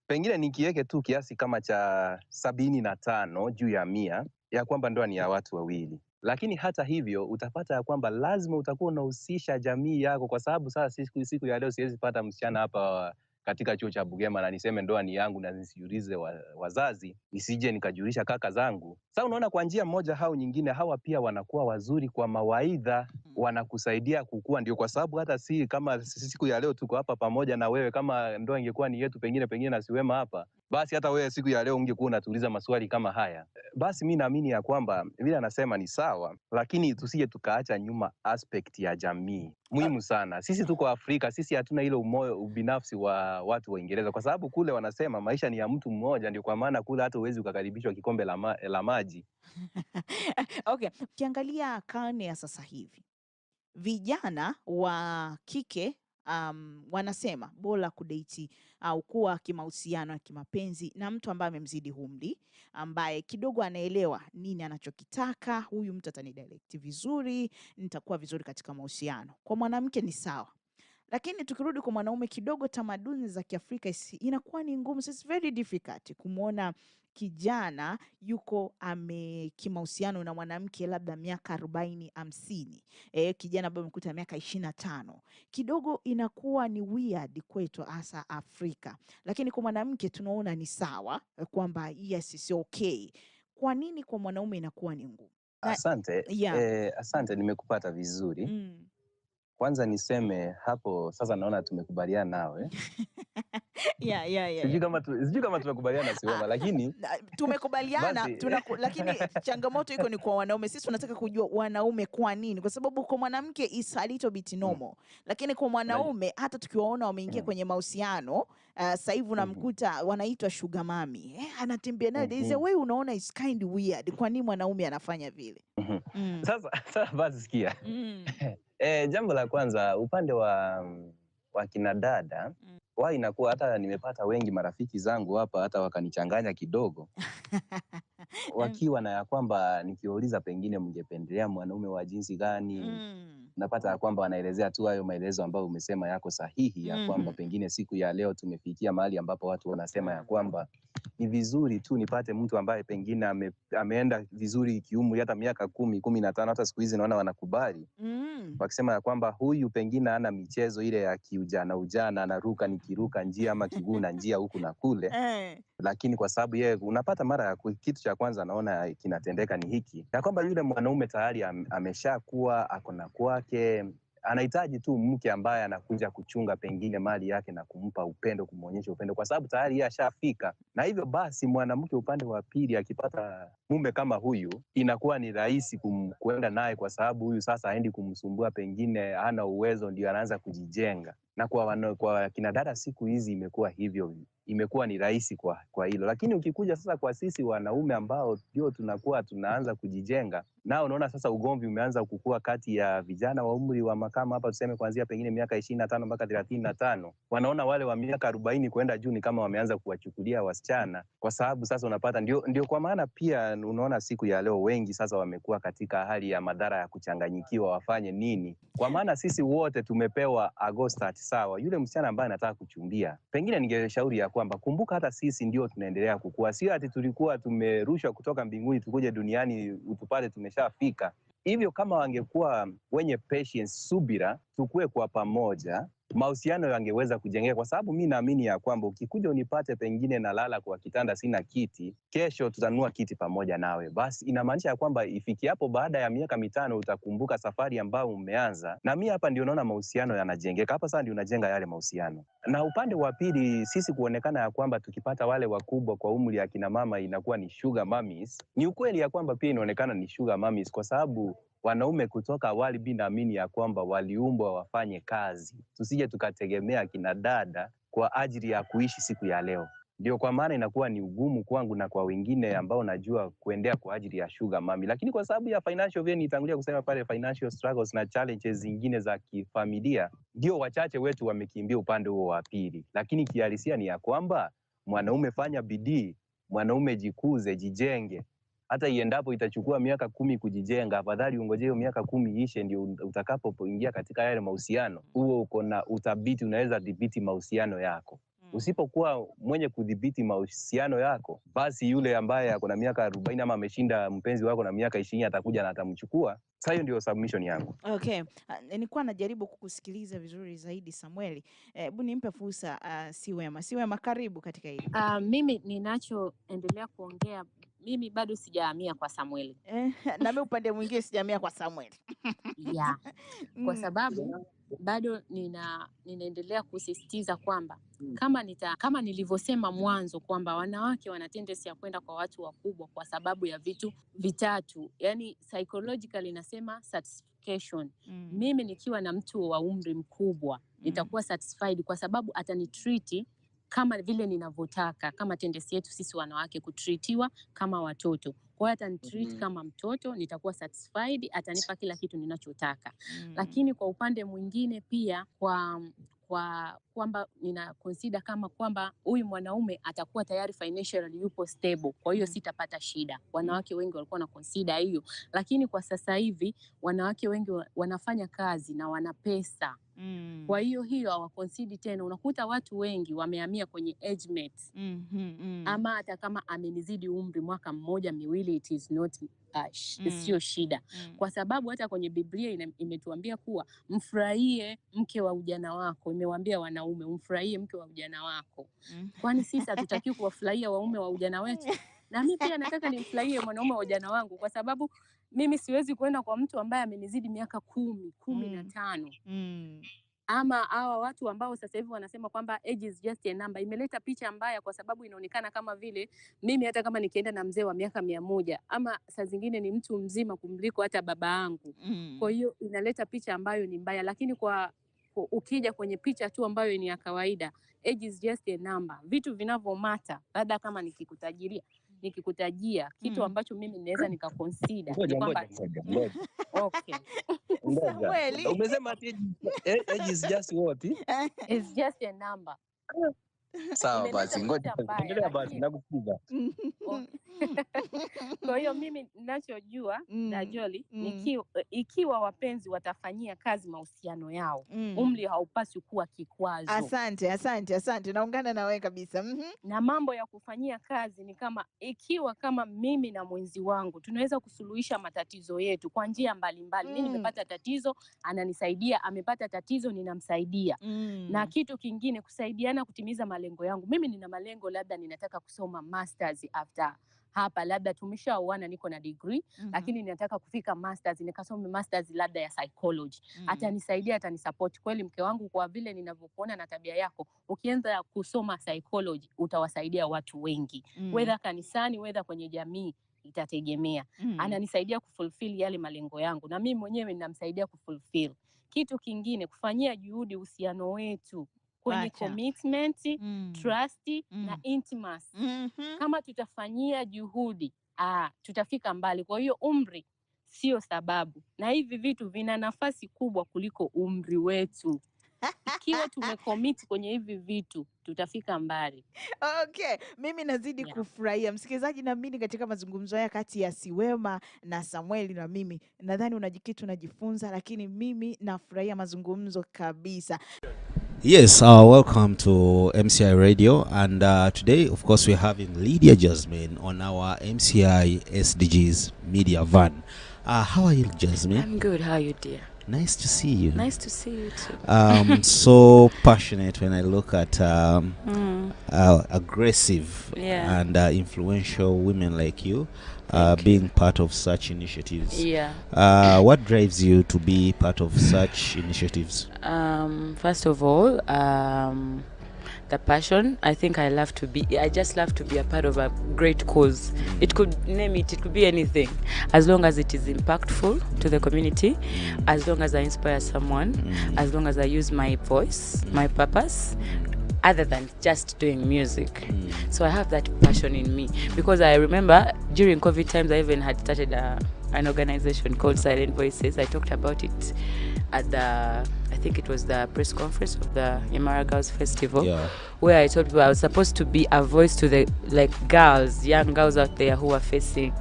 pengine nikiweke tu kiasi kama cha 75 juu ya 100 ya kwamba ndoa ni ya watu wawili. Lakini hata hivyo utapata ya kwamba lazima utakuwa unahusisha jamii yako, kwa sababu sasa siku ya leo siwezi pata msichana hapa katika chuo cha Bugema na niseme ndoa ni yangu na nisiulize wazazi, nisije nikajulisha kaka zangu. Sasa unaona, kwa njia moja au nyingine hawa pia wanakuwa wazuri kwa mawaidha, wanakusaidia kukua. Ndio kwa sababu hata si kama siku ya leo tuko hapa pamoja na wewe, kama ndoa ingekuwa ni yetu pengine na Siwema hapa, basi hata wewe siku ya leo ungekuwa unatuuliza maswali kama haya. Basi mimi naamini ya kwamba vile anasema ni sawa, lakini tusije tukaacha nyuma aspect ya jamii. Muhimu sana. Sisi tuko Afrika, sisi hatuna ile ubinafsi wa watu wa Uingereza, kwa sababu kule wanasema maisha ni ya mtu mmoja, ndio kwa maana kule hata uwezi ukakaribishwa kikombe la maji. Okay, ukiangalia karne ya sasa hivi, vijana wa kike wanasema bora kudate au kuwa kimahusiano ya kimapenzi na mtu ambaye amemzidi umri, ambaye kidogo anaelewa nini anachokitaka. Huyu mtu atanidirect vizuri, nitakuwa vizuri katika mahusiano. Kwa mwanamke ni sawa. Lakini tukirudi kwa mwanaume, kidogo tamaduni za Kiafrika inakuwa ni ngumu. It's very difficult kumuona kijana yuko kimahusiano na mwanamke labda miaka 40-50. Kijana ambaye amekuta miaka 25. Kidogo inakuwa ni weird kwetu hasa Afrika. Lakini kwa mwanamke tunaona ni sawa, kwamba yes, is okay. Kwa nini kwa mwanaume inakuwa ni ngumu? Asante. Yeah. Asante, nimekupata vizuri. Kwanza niseme hapo sasa, naona tumekubaliana nawe. Yeah. Sijui kama tumekubaliana Siwema, lakini tumekubaliana. Lakini changamoto iko ni kwa wanaume. Sisi tunataka kujua wanaume kwa nini, kwa sababu kwa mwanamke is a little bit normal. Lakini kwa mwanaume hata tukiwaona wameingia kwenye mahusiano, sasa hivi unamkuta wanaitwa sugar mommy. Anatembea naye, there is a way unaona is kind weird. Kwa nini mwanaume anafanya vile? Sasa basi sikia. Jambo la kwanza, upande wa kina dada, wao inakuwa, hata nimepata wengi marafiki zangu hapa hata wakanichanganya kidogo. Wakiwa na ya kwamba nikiwauliza pengine mngependelea mwanaume wa jinsi gani, napata ya kwamba wanaelezea tu hayo maelezo ambayo umesema yako sahihi, ya kwamba pengine siku ya leo tumefikia mahali ambapo watu wanasema ya kwamba ni vizuri tu nipate mtu ambaye pengine ameenda vizuri kiumri, hata miaka 10, 15, hata siku hizi naona wanakubali. Wakisema ya kwamba huyu pengine hana michezo ile ya ujana, anaruka nikiruka njia ama kiguna njia huku na kule. Lakini kwa sababu yeye, unapata mara ya kitu cha kwanza naona kinatendeka ni hiki, ya kwamba yule mwanaume tayari ameshakuwa ako na kwake, anahitaji tu mke ambaye anakuja kuchunga pengine mali yake na kumpa upendo, kumuonyesha upendo, kwa sababu tayari yeye ashafika. Na hivyo basi mwanamke upande wa pili akipata mume kama huyu, inakuwa ni rahisi kuenda naye, kwa sababu huyu sasa haendi kumsumbua, pengine hana uwezo, ndio anaanza kujijenga. Na kwa kina dada siku hizi imekuwa hivyo, imekuwa ni rahisi kwa hilo. Lakini ukikuja sasa kwa sisi wanaume ambao ndio tunaanza kujijenga, nao unaona sasa ugomvi umeanza kukua kati ya vijana wa umri wa makamo hapa, tuseme kuanzia pengine miaka 25 mpaka 35. Wanaona wale wa miaka 40 kwenda juu ni kama wameanza kuwachukulia wasichana, kwa sababu sasa unapata ndio kwa maana pia unaona siku ya leo wengi sasa wamekuwa katika hali ya madhara ya kuchanganyikiwa wafanye nini. Kwa maana sisi wote tumepewa Agosta sawa. Yule msichana ambaye anataka kuchumbia, pengine ningeshauri ya kwamba kumbuka hata sisi ndio tunaendelea kukua. Sio ati tulikuwa tumerushwa kutoka mbinguni tukuje duniani utupate tumeshafika. Hivyo kama wangekuwa wenye patience, subira, tukue kwa pamoja, mahusiano yangeweza kujengeka. Kwa sababu mimi naamini ya kwamba ukikuja unipate pengine nalala kwa kitanda sina kiti, kesho tutanunua kiti pamoja nawe. Basi inamaanisha ya kwamba ifikiapo baada ya miaka 5 utakumbuka safari ambayo umeanza. Na mimi hapa ndio naona mahusiano yanajengeka. Hapa sasa ndio unajenga yale mahusiano. Na upande wa pili, sisi kuonekana ya kwamba tukipata wale wakubwa kwa umri ya kina mama inakuwa ni sugar mummies. Ni ukweli ya kwamba pia inaonekana ni sugar mummies kwa sababu wanaume kutoka awali binaamini ya kwamba waliumbwa wafanye kazi. Tusije tukategemea kina dada kwa ajili ya kuishi siku ya leo. Ndio kwa maana inakuwa ni ugumu kwangu na kwa wengine ambao najua kuendea kwa ajili ya sugar mami. Lakini kwa sababu ya financial, vile nitangulia kusema pale, financial struggles na challenges zingine za kifamilia, ndio wachache wetu wamekimbia upande huo wa pili. Lakini kihalisia ni ya kwamba mwanaume fanya bidii, mwanaume jikuze, jijenge. Hata iendapo itachukua miaka 10 kujijenga, afadhali ungojee hiyo miaka 10 ishe ndio utakapoingia katika yale mahusiano. Huo uko na udhibiti, unaweza dhibiti mahusiano yako. Usipokuwa mwenye kudhibiti mahusiano yako, basi yule ambaye ako na miaka 40 ama ameshinda mpenzi wako na miaka 20 atakuja na atamchukua. Sasa hiyo ndio submission yangu. Okay. Nilikuwa najaribu kukusikiliza vizuri zaidi Samueli. Hebu nimpe fursa Siwema. Siwema, karibu katika hili. Mimi ninachoendelea kuongea, mimi bado sijahamia kwa Samueli. Na mimi upande mwingine sijahamia kwa Samueli. Yeah. Kwa sababu bado ninaendelea kusisitiza kwamba kama nilivyosema mwanzo kwamba wanawake wana tendency ya kwenda kwa watu wakubwa kwa sababu ya vitu vitatu. Yaani psychologically inasema satisfaction. Mimi nikiwa na mtu wa umri mkubwa nitakuwa satisfied kwa sababu atanitreat kama vile ninavyotaka, kama tendency yetu sisi wanawake kutreatiwa kama watoto. Kwa hiyo atanitreat kama mtoto, nitakuwa satisfied, atanipa kila kitu ninachotaka. Lakini kwa upande mwingine pia kwamba nina consider kama kwamba huyu mwanaume atakuwa tayari financially yupo stable, kwa hiyo sitapata shida. Wanawake wengi walikuwa na consider hiyo, lakini kwa sasa hivi wanawake wengi wanafanya kazi na wana pesa. Kwa hiyo hawaconsider tena. Unakuta watu wengi wamehamia kwenye age mates. Ama hata kama amenizidi umri mwaka 1, 2, it is not sio shida. Kwa sababu hata kwenye Biblia imetuambia kuwa mfurahie mke wa ujana wako. Imewaambia wanaume mfurahie mke wa ujana wako. Kwani sisi hatutaki kuwafurahia waume wa ujana wetu? Na mimi pia nataka nimfurahie mwanaume wa ujana wangu, kwa sababu mimi siwezi kwenda kwa mtu ambaye amenizidi miaka 10, 15. Ama hawa watu ambao sasa hivi wanasema kwamba age is just a number. Imeleta picha mbaya kwa sababu inaonekana kama vile mimi hata kama nikienda na mzee wa miaka 100 ama saa zingine ni mtu mzima kumliko hata baba yangu. Kwa hiyo inaleta picha ambayo ni mbaya, lakini ukija kwenye picha tu ambayo ni ya kawaida, age is just a number. Vitu vinavyomata labda kama nikikutajia kitu ambacho mimi naweza nikaconsider kwamba okay. Samueli, Umesema age is just what? It's just a number. Sawa basi, ngoja endelea basi nakusikiza. Kwa hiyo mimi ninachojua na Jolly ikiwa wapenzi watafanyia kazi mahusiano yao, umri haupaswi kuwa kikwazo. Asante. Naungana na wewe kabisa. Na mambo ya kufanyia kazi ni kama mimi na mwenzi wangu tunaweza kusuluhisha matatizo yetu kwa njia mbalimbali. Mimi nimepata tatizo, ananisaidia, amepata tatizo, ninamsaidia. Na kitu kingine, kusaidiana kutimiza malengo yangu. Mimi nina malengo, labda ninataka kusoma masters after hapa, labda tumeshaoana, niko na degree, lakini ninataka kufika masters, nikasome masters labda ya psychology. Atanisaidia, atanisupport. Kweli mke wangu, kwa vile ninavyokuona na tabia yako, ukianza kusoma psychology utawasaidia watu wengi, whether kanisani, whether kwenye jamii, itategemea. Ananisaidia kufulfill yale malengo yangu, na mimi mwenyewe ninamsaidia kufulfill. Kitu kingine, kufanyia juhudi uhusiano wetu kwenye commitment, trust na intimacy. Kama tutafanyia juhudi, tutafika mbali. Kwa hiyo umri sio sababu, na hivi vitu vina nafasi kubwa kuliko umri wetu. Ikiwa tumecommit kwenye hivi vitu, tutafika mbali. Okay, mimi nazidi kufurahia. Msikilizaji, naamini katika mazungumzo haya kati ya Siwema na Samueli na mimi, nadhani unajikitu unajifunza, lakini mimi nafurahia mazungumzo kabisa. Yes, welcome to MCI Radio, and today, of course, we're having Lydia Jasmine on our MCI SDGs media van. How are you, Jasmine? I'm good. How are you, dear? Nice to see you. Nice to see you too. So passionate when I look at aggressive and influential women like you being part of such initiatives. Yeah. What drives you to be part of such initiatives? First of all, the passion. I just love to be a part of a great cause. It could be anything. As long as it is impactful to the community, as long as I inspire someone, as long as I use my voice, my purpose, other than just doing music. So I have that passion in me, because I remember during COVID times I even had started an organization called Silent Voices. I talked about it at I think it was the press conference of the Imara Girls Festival, where I told people I was supposed to be a voice to the young girls out there who are facing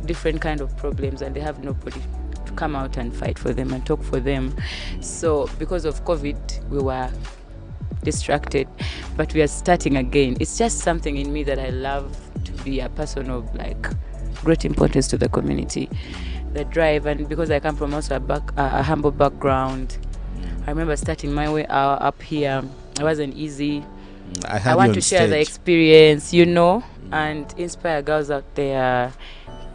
different kind of problems, and they have nobody to come out and fight for them and talk for them. So because of COVID, we were distracted, but we are starting again. It's just something in me that I love to be a person of great importance to the community. The drive, and because I come from also a humble background, I remember starting my way up here. It wasn't easy. I want to share the experience, and inspire girls out there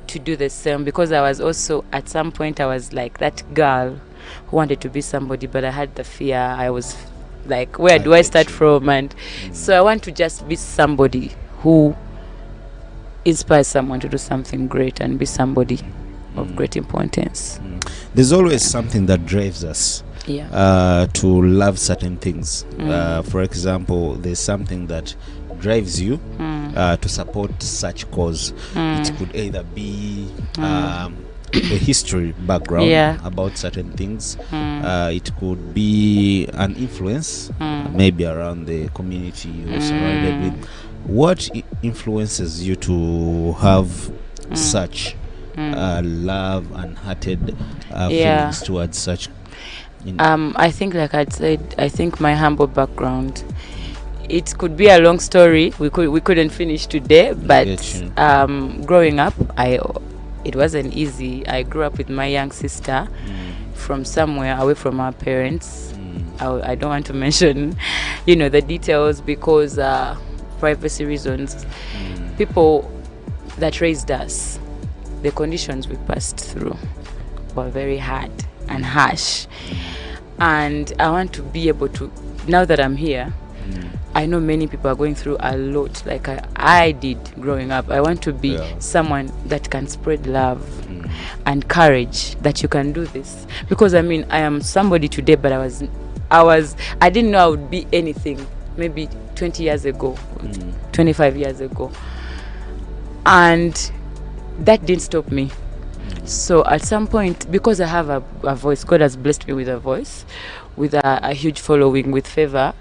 to do the same, because I was also, at some point, I was like that girl who wanted to be somebody, but I had the fear. I was like, where do I start from? And so I want to just be somebody who inspires someone to do something great and be somebody of great importance. There's always something that drives us to love certain things. For example, there's something that drives you to support such cause. It could either be a history background about certain things. It could be an influence maybe around the community you're surrounded with. What influences you to have such love and hearted feelings towards such? I think, like I said, I think my humble background. It could be a long story. We couldn't finish today, but growing up, it wasn't easy. I grew up with my young sister from somewhere away from our parents. I don't want to mention, the details, because privacy reasons. People that raised us, the conditions we passed through were very hard and harsh. And I want to be able to, now that I'm here, I know many people are going through a lot, like I did growing up. I want to be someone that can spread love and courage, that you can do this. Because I am somebody today, but I didn't know I would be anything maybe 20 years ago, 25 years ago. And that didn't stop me. So at some point, because I have a voice, God has blessed me with a voice, with a huge following, with favor.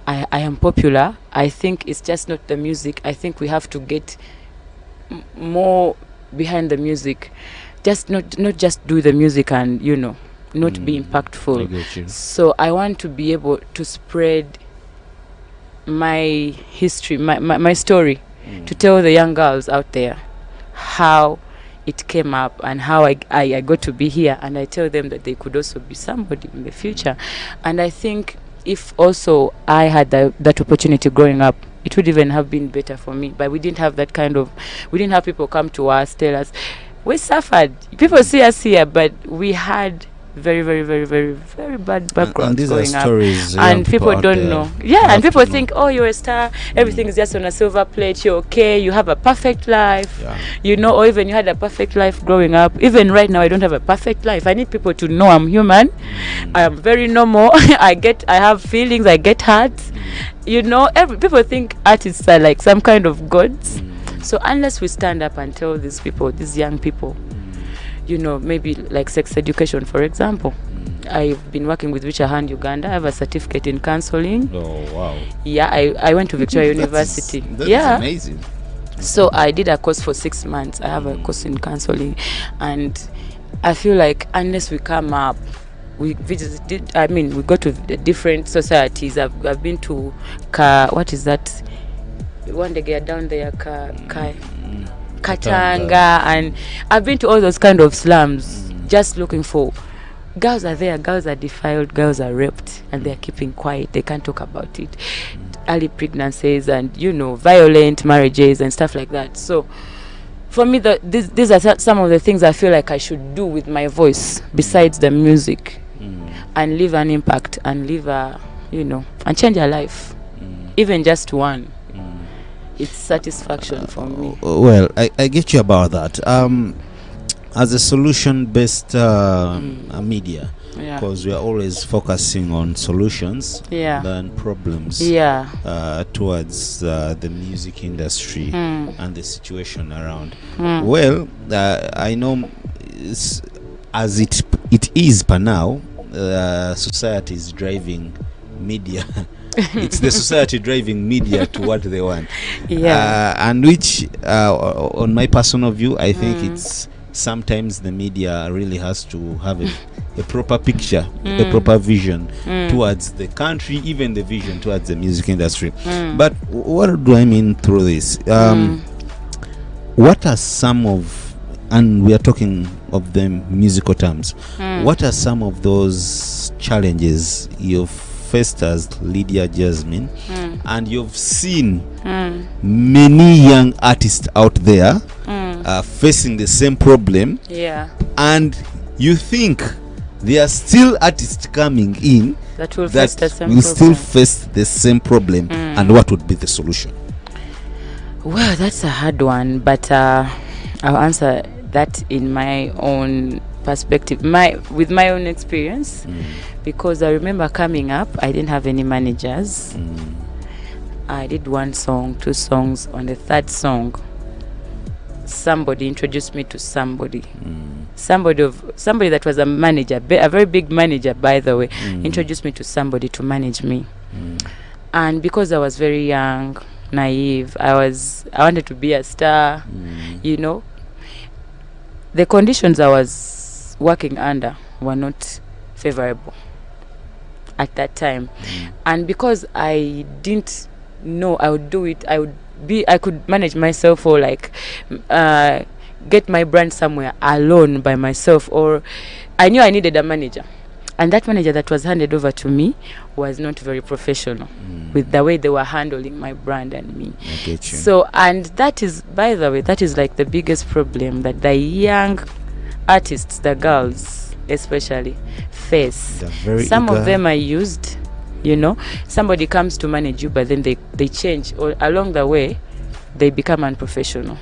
I am popular. I think it's just not the music. I think we have to get more behind the music. Just not just do the music and not be impactful. I get you. So I want to be able to spread my history, my story, to tell the young girls out there how it came up and how I got to be here, and I tell them that they could also be somebody in the future. And I think if also I had that opportunity growing up, it would even have been better for me. But we didn't have we didn't have people come to us, tell us, we suffered. People see us here, but we had very, very, very, very, very bad background and these growing are up. stories And people don't know. Yeah, and people think, oh, oh, you're a star, everything is just on a silver plate, you're okay, you have a perfect life, yeah. or even you had a perfect life growing up. Even right now, I don't have a perfect life. I need people to know I'm human. I am very normal. I have feelings, I get hurt. People think artists are like some kind of gods. So unless we stand up and tell these people, these young people, maybe like sex education, for example. I've been working with Richer Hand Uganda. I have a certificate in counseling. Oh, wow. Yeah, I went to Victoria University. That's amazing. So I did a course for 6 months. I have a course in counseling. And I feel like unless we come up, we go to the different societies. I've been to what is that? One day get down there, Katanga, and I've been to all those kind of slums, just looking for girls are there, girls are defiled, girls are raped, and they're keeping quiet. They can't talk about it. Early pregnancies and violent marriages and stuff like that. So for me, these are some of the things I feel like I should do with my voice besides the music, and leave an impact and leave and change a life, even just one. It's satisfaction for me. Well, I get you about that. As a solution-based media, because we are always focusing on solutions than problems towards the music industry and the situation around. Well, I know as it is per now, society is driving media. It's the society driving media to what they want. And which, on my personal view, I think it's sometimes the media really has to have a proper picture, a proper vision towards the country, even the vision towards the music industry. But what do I mean through this? What are some of, and we are talking of them musical terms, what are some of those challenges you've faced as Lydia Jasmine, and you've seen many young artists out there facing the same problem, and you think there are still artists coming in that will still face the same problem, and what would be the solution? Well, that's a hard one, but I'll answer that in my own perspective, with my own experience, because I remember coming up, I didn't have any managers. I did 1 song, 2 songs. On the 3rd song, somebody introduced me to somebody. Somebody that was a manager, a very big manager, by the way, introduced me to somebody to manage me. And because I was very young, naive, I wanted to be a star, the conditions I was working under were not favorable at that time. And because I didn't know I would do it, I could manage myself, or like get my brand somewhere alone by myself, or I knew I needed a manager. And that manager that was handed over to me was not very professional with the way they were handling my brand and me. I get you. So, and that is, by the way, that is like the biggest problem that the young artists, the girls especially, face. Some of them are used, somebody comes to manage you, but then they change, or along the way they become unprofessional.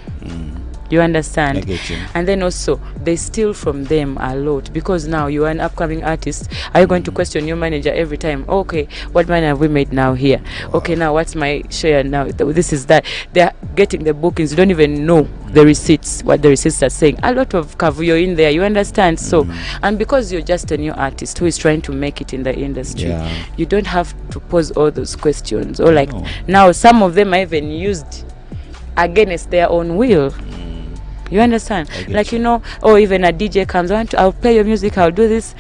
You understand? I get you. And then also they steal from them a lot, because now you are an upcoming artist. Are you going to question your manager every time? Okay, what money have we made now here? Okay, now what's my share now? This is that. They're getting the bookings. You don't even know the receipts, what the receipts are saying. A lot of kavuyo in there, you understand? So, and because you're just a new artist who is trying to make it in the industry, you don't have to pose all those questions. Or like now some of them are even used against their own will. You understand? Like, or even a DJ comes, I'll play your music, I'll do this.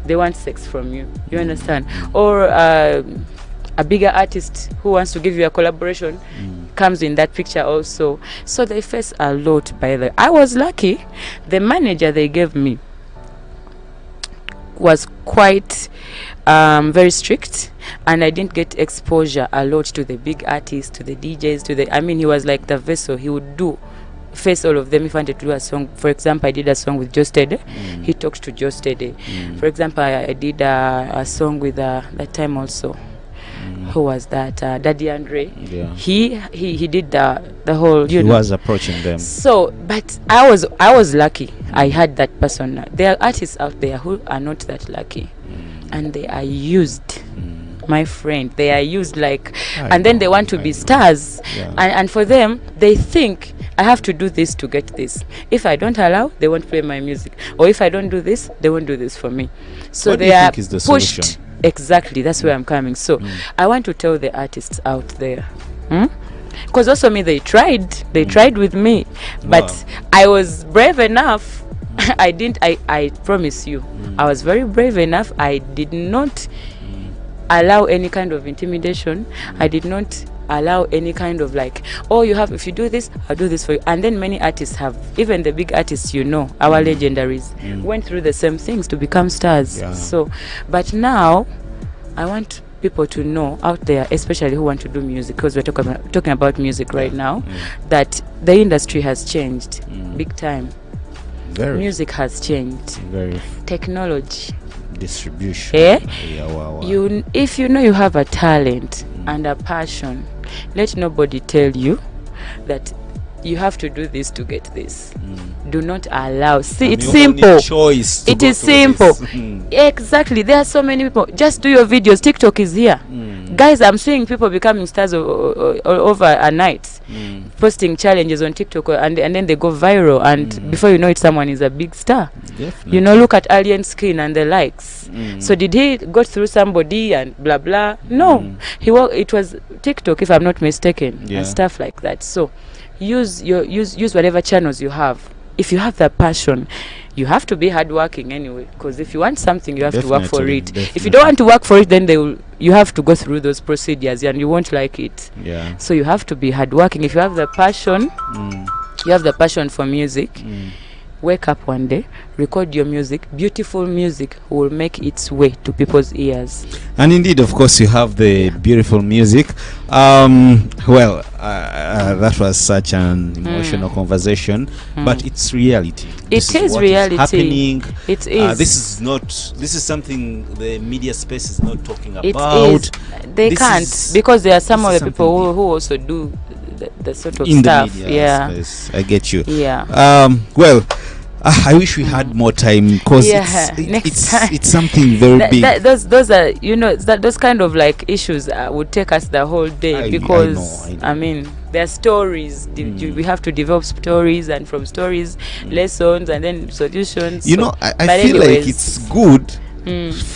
They want sex from you. You understand? Or a bigger artist who wants to give you a collaboration comes in that picture also. So they face a lot. I was lucky. The manager they gave me was quite very strict, and I didn't get exposure a lot to the big artists, to the DJs, he was like the vessel. He would do face all of them. If I wanted to do a song, for example, I did a song with Joe Steady. He talked to Joe Steady. For example, I did a song with that time also. Who was that? Daddy Andre. Yeah. He did the whole. He was approaching them. So, but I was lucky. I had that person. There are artists out there who are not that lucky, and they are used. My friend, they are used then they want to be stars, and for them, they think I have to do this to get this. If I don't allow, they won't play my music, or if I don't do this, they won't do this for me. So what they do you are think is the pushed. solution? Exactly, that's where I'm coming. So I want to tell the artists out there, because also me, they tried with me, but I was brave enough. I promise you, I was very brave enough. I did not allow any kind of intimidation. I did not allow any kind of if you do this, I'll do this for you. And then many artists have, even the big artists, our legendaries, went through the same things to become stars. So, but now I want people to know out there, especially who want to do music, because we're talking about music right now, that the industry has changed big time. Music has changed. Technology, distribution. If you know you have a talent and a passion, let nobody tell you that you have to do this to get this. Do not allow. See, it's simple. It is simple. Exactly. There are so many people. Just do your videos. TikTok is here. Guys, I'm seeing people becoming stars over a night, posting challenges on TikTok, and then they go viral, and before you know it, someone is a big star. Definitely. Look at Alien Skin and the likes. So did he go through somebody and blah blah? No, it was TikTok, if I'm not mistaken, and stuff like that. So use whatever channels you have. If you have that passion, you have to be hardworking anyway, because if you want something, you have to work for it. If you don't want to work for it, then you have to go through those procedures and you won't like it. So you have to be hardworking. If you have the passion, you have the passion for music, wake up one day, record your music. Beautiful music will make its way to people's ears. And indeed, of course, you have the beautiful music. That was such an emotional conversation, but it's reality. It is reality. Happening. It is. This is something the media space is not talking about. It is. They can't, because there are some of the people who also do the sort of in stuff. The media space. I get you. I wish we had more time, because it's something very big. Those are those kind of issues would take us the whole day, because I mean there are stories. We have to develop stories, and from stories lessons, and then solutions. I feel like it's good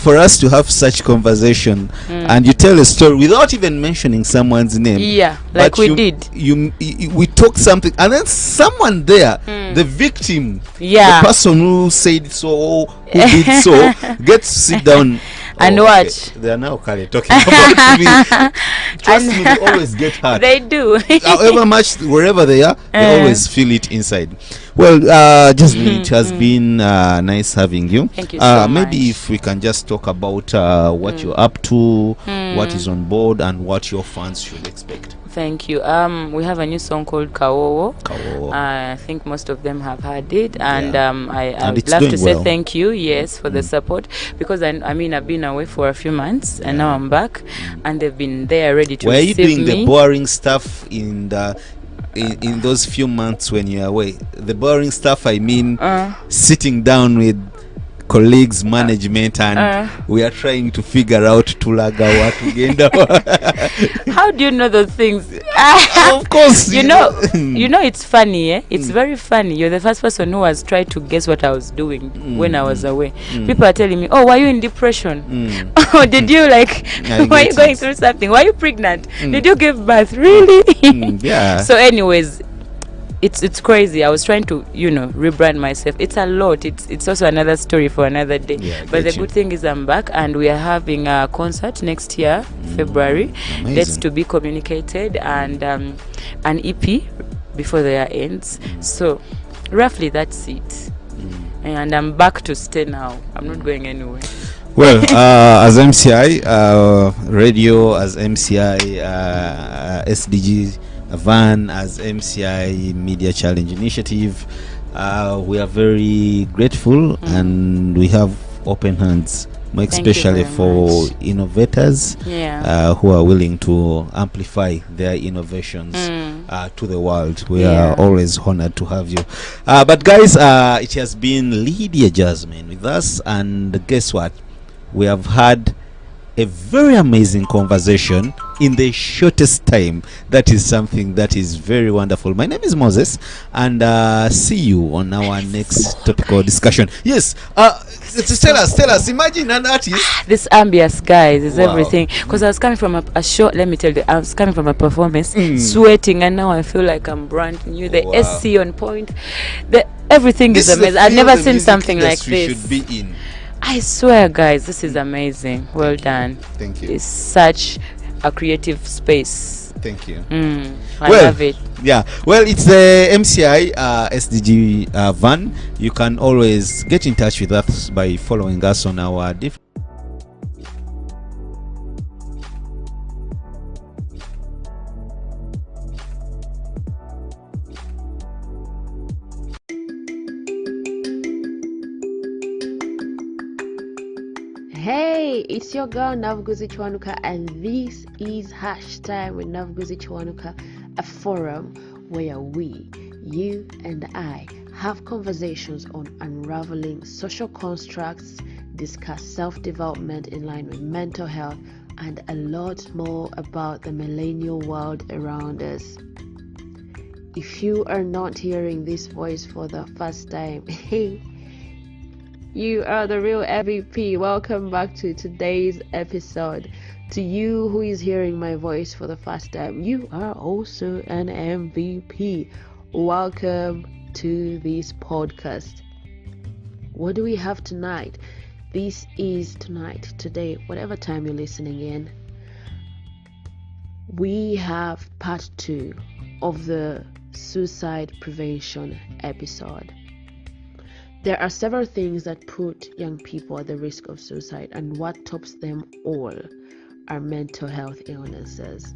for us to have such conversation, and you tell a story without even mentioning someone's name. We talk something, and then someone there, the victim, the person who said so, who did so, gets to sit down and watch. They are now talking about me. Trust me, they always get hurt. They do. However much, wherever they are, they always feel it inside. Well, Jasmine, it has been nice having you. Thank you so much. Maybe if we can just talk about what you're up to, what is on board, and what your fans should expect. Thank you. We have a new song called Kawowo. I think most of them have heard it, and I would love to say thank you, for the support, because I've been away for a few months, and now I'm back, and they've been there ready to receive me. Were you doing the boring stuff in those few months when you're away? The boring stuff, I mean, sitting down with colleagues, management, and we are trying to figure out tulagawa tugenda. How do you know those things? Of course, you know it's funny, it's very funny. You're the first person who has tried to guess what I was doing when I was away. People are telling me, oh, were you in depression? Oh, did you were you going through something? Were you pregnant? Did you give birth? Really? So anyways, it's crazy. I was trying to rebrand myself. It's a lot. It's also another story for another day. But the good thing is I'm back, and we are having a concert next year, February. That's to be communicated, and an EP before the year ends. So roughly that's it. And I'm back to stay now. I'm not going anywhere. Well, as MCI Radio, as MCI SDG Van as MCI Media Challenge Initiative. We are very grateful and we have open hands, especially for innovators who are willing to amplify their innovations to the world. We are always honored to have you. But guys, it has been Lydia Jasmine with us, and guess what? We have had a very amazing conversation in the shortest time. That is something that is very wonderful. My name is Moses, and see you on our next topical discussion. Yes, tell us. Imagine an artist. This ambience, guys, is everything. Because I was coming from a show. Let me tell you, I was coming from a performance, sweating, and now I feel like I'm brand new. The SC on point. Everything is amazing. I've never seen something like this. Should be in. I swear, guys, this is amazing. Well done. Thank you. It's such a creative space. Thank you. I love it. Yeah. Well, it's the MCI SDG van. You can always get in touch with us by following us on our different. Hey, it's your girl Navguzi Chwanuka, and this is Hashtag with Navguzi Chwanuka, a forum where we, you and I, have conversations on unraveling social constructs, discuss self-development in line with mental health, and a lot more about the millennial world around us. If you are not hearing this voice for the first time, hey, you are the real MVP. Welcome back to today's episode. To you who is hearing my voice for the first time, you are also an MVP. Welcome to this podcast. What do we have tonight? This is today, whatever time you're listening in. We have part 2 of the suicide prevention episode. There are several things that put young people at the risk of suicide, and what tops them all are mental health illnesses.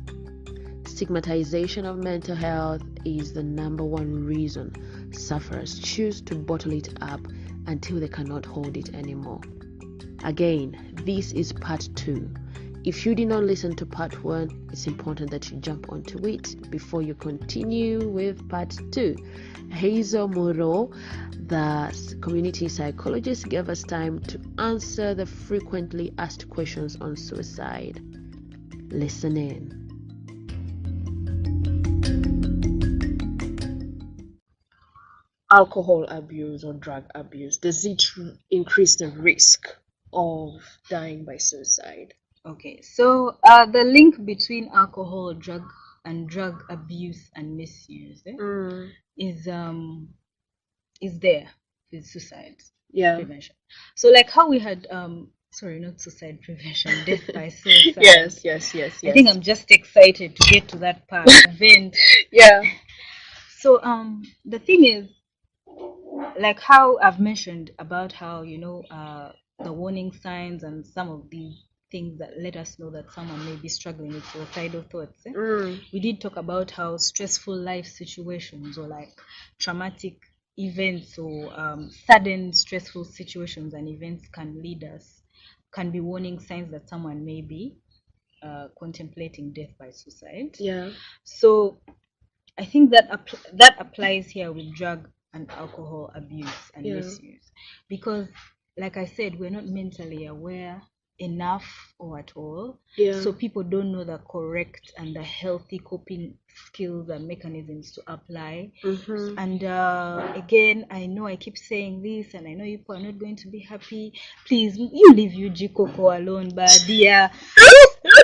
Stigmatization of mental health is the number one reason sufferers choose to bottle it up until they cannot hold it anymore. Again, this is part 2. If you did not listen to part 1, it's important that you jump onto it before you continue with part 2. Hazel Muro, the community psychologist, gave us time to answer the frequently asked questions on suicide. Listen in. Alcohol abuse or drug abuse, does it increase the risk of dying by suicide? Okay, so the link between alcohol, drug abuse and misuse is there with suicide prevention. So like how we had not suicide prevention, death by suicide. Yes. I think I'm just excited to get to that part. Event. Yeah. So the thing is, like how I've mentioned about how the warning signs and some of the things that let us know that someone may be struggling with suicidal thoughts. We did talk about how stressful life situations or like traumatic events or sudden stressful situations and events can be warning signs that someone may be contemplating death by suicide. Yeah. So I think that applies here with drug and alcohol abuse and misuse, because like I said, we're not mentally aware enough or at all, so people don't know the correct and the healthy coping skills and mechanisms to apply. And again, I know I keep saying this and I know people are not going to be happy. Please, you leave UG Coco alone, but dear,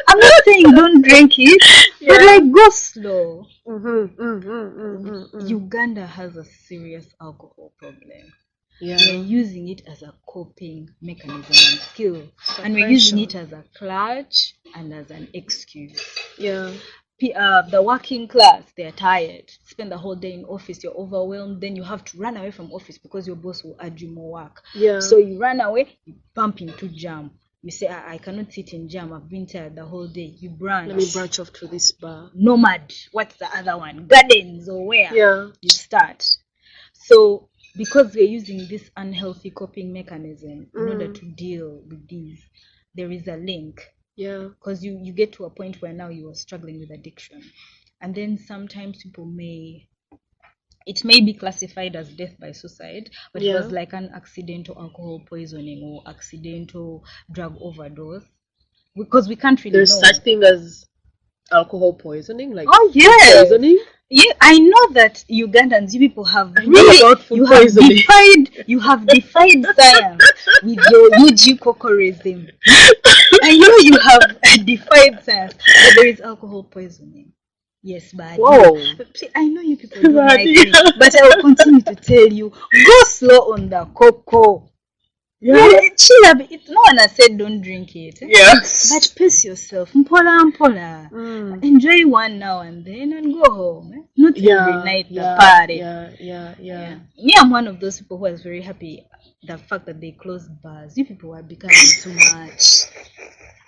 I'm not saying don't drink it, but like go slow. Uganda has a serious alcohol problem. We're using it as a coping mechanism and skill, and we're using it as a clutch and as an excuse. The working class, they're tired, spend the whole day in office, you're overwhelmed, then you have to run away from office because your boss will add you more work. So you run away, you bump into jam, You say, I cannot sit in jam. I've been tired the whole day. You branch. Let me branch off to this bar. Nomad. What's the other one? Gardens or where? Yeah. You start. So because we're using this unhealthy coping mechanism in order to deal with these, there is a link. Yeah. Because you get to a point where now you are struggling with addiction. And then sometimes people it may be classified as death by suicide, but it was like an accidental alcohol poisoning or accidental drug overdose. Because we can't really There's know. such thing as alcohol poisoning, like poisoning. Yeah, I know that Ugandans, you people have you have defied science with your UG cocorism. I know you have defied science, but there is alcohol poisoning. Yes, but I know you people don't like me, but I will continue to tell you, go slow on the cocoa. Yeah, chill a bit. No one has said don't drink it. Yes. But pace yourself. Mpola. Enjoy one now and then and go home. Not every night the party. Yeah. Me, I'm one of those people who is very happy the fact that they closed bars. You people are becoming too much.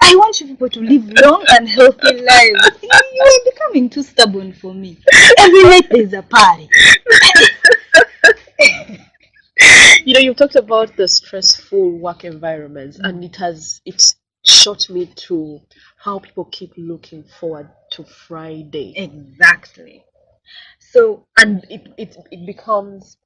I want you people to live long and healthy lives. You are becoming too stubborn for me. Every night there's a party. You've talked about the stressful work environments, and it's shot me to how people keep looking forward to Friday. Exactly. So, and it becomes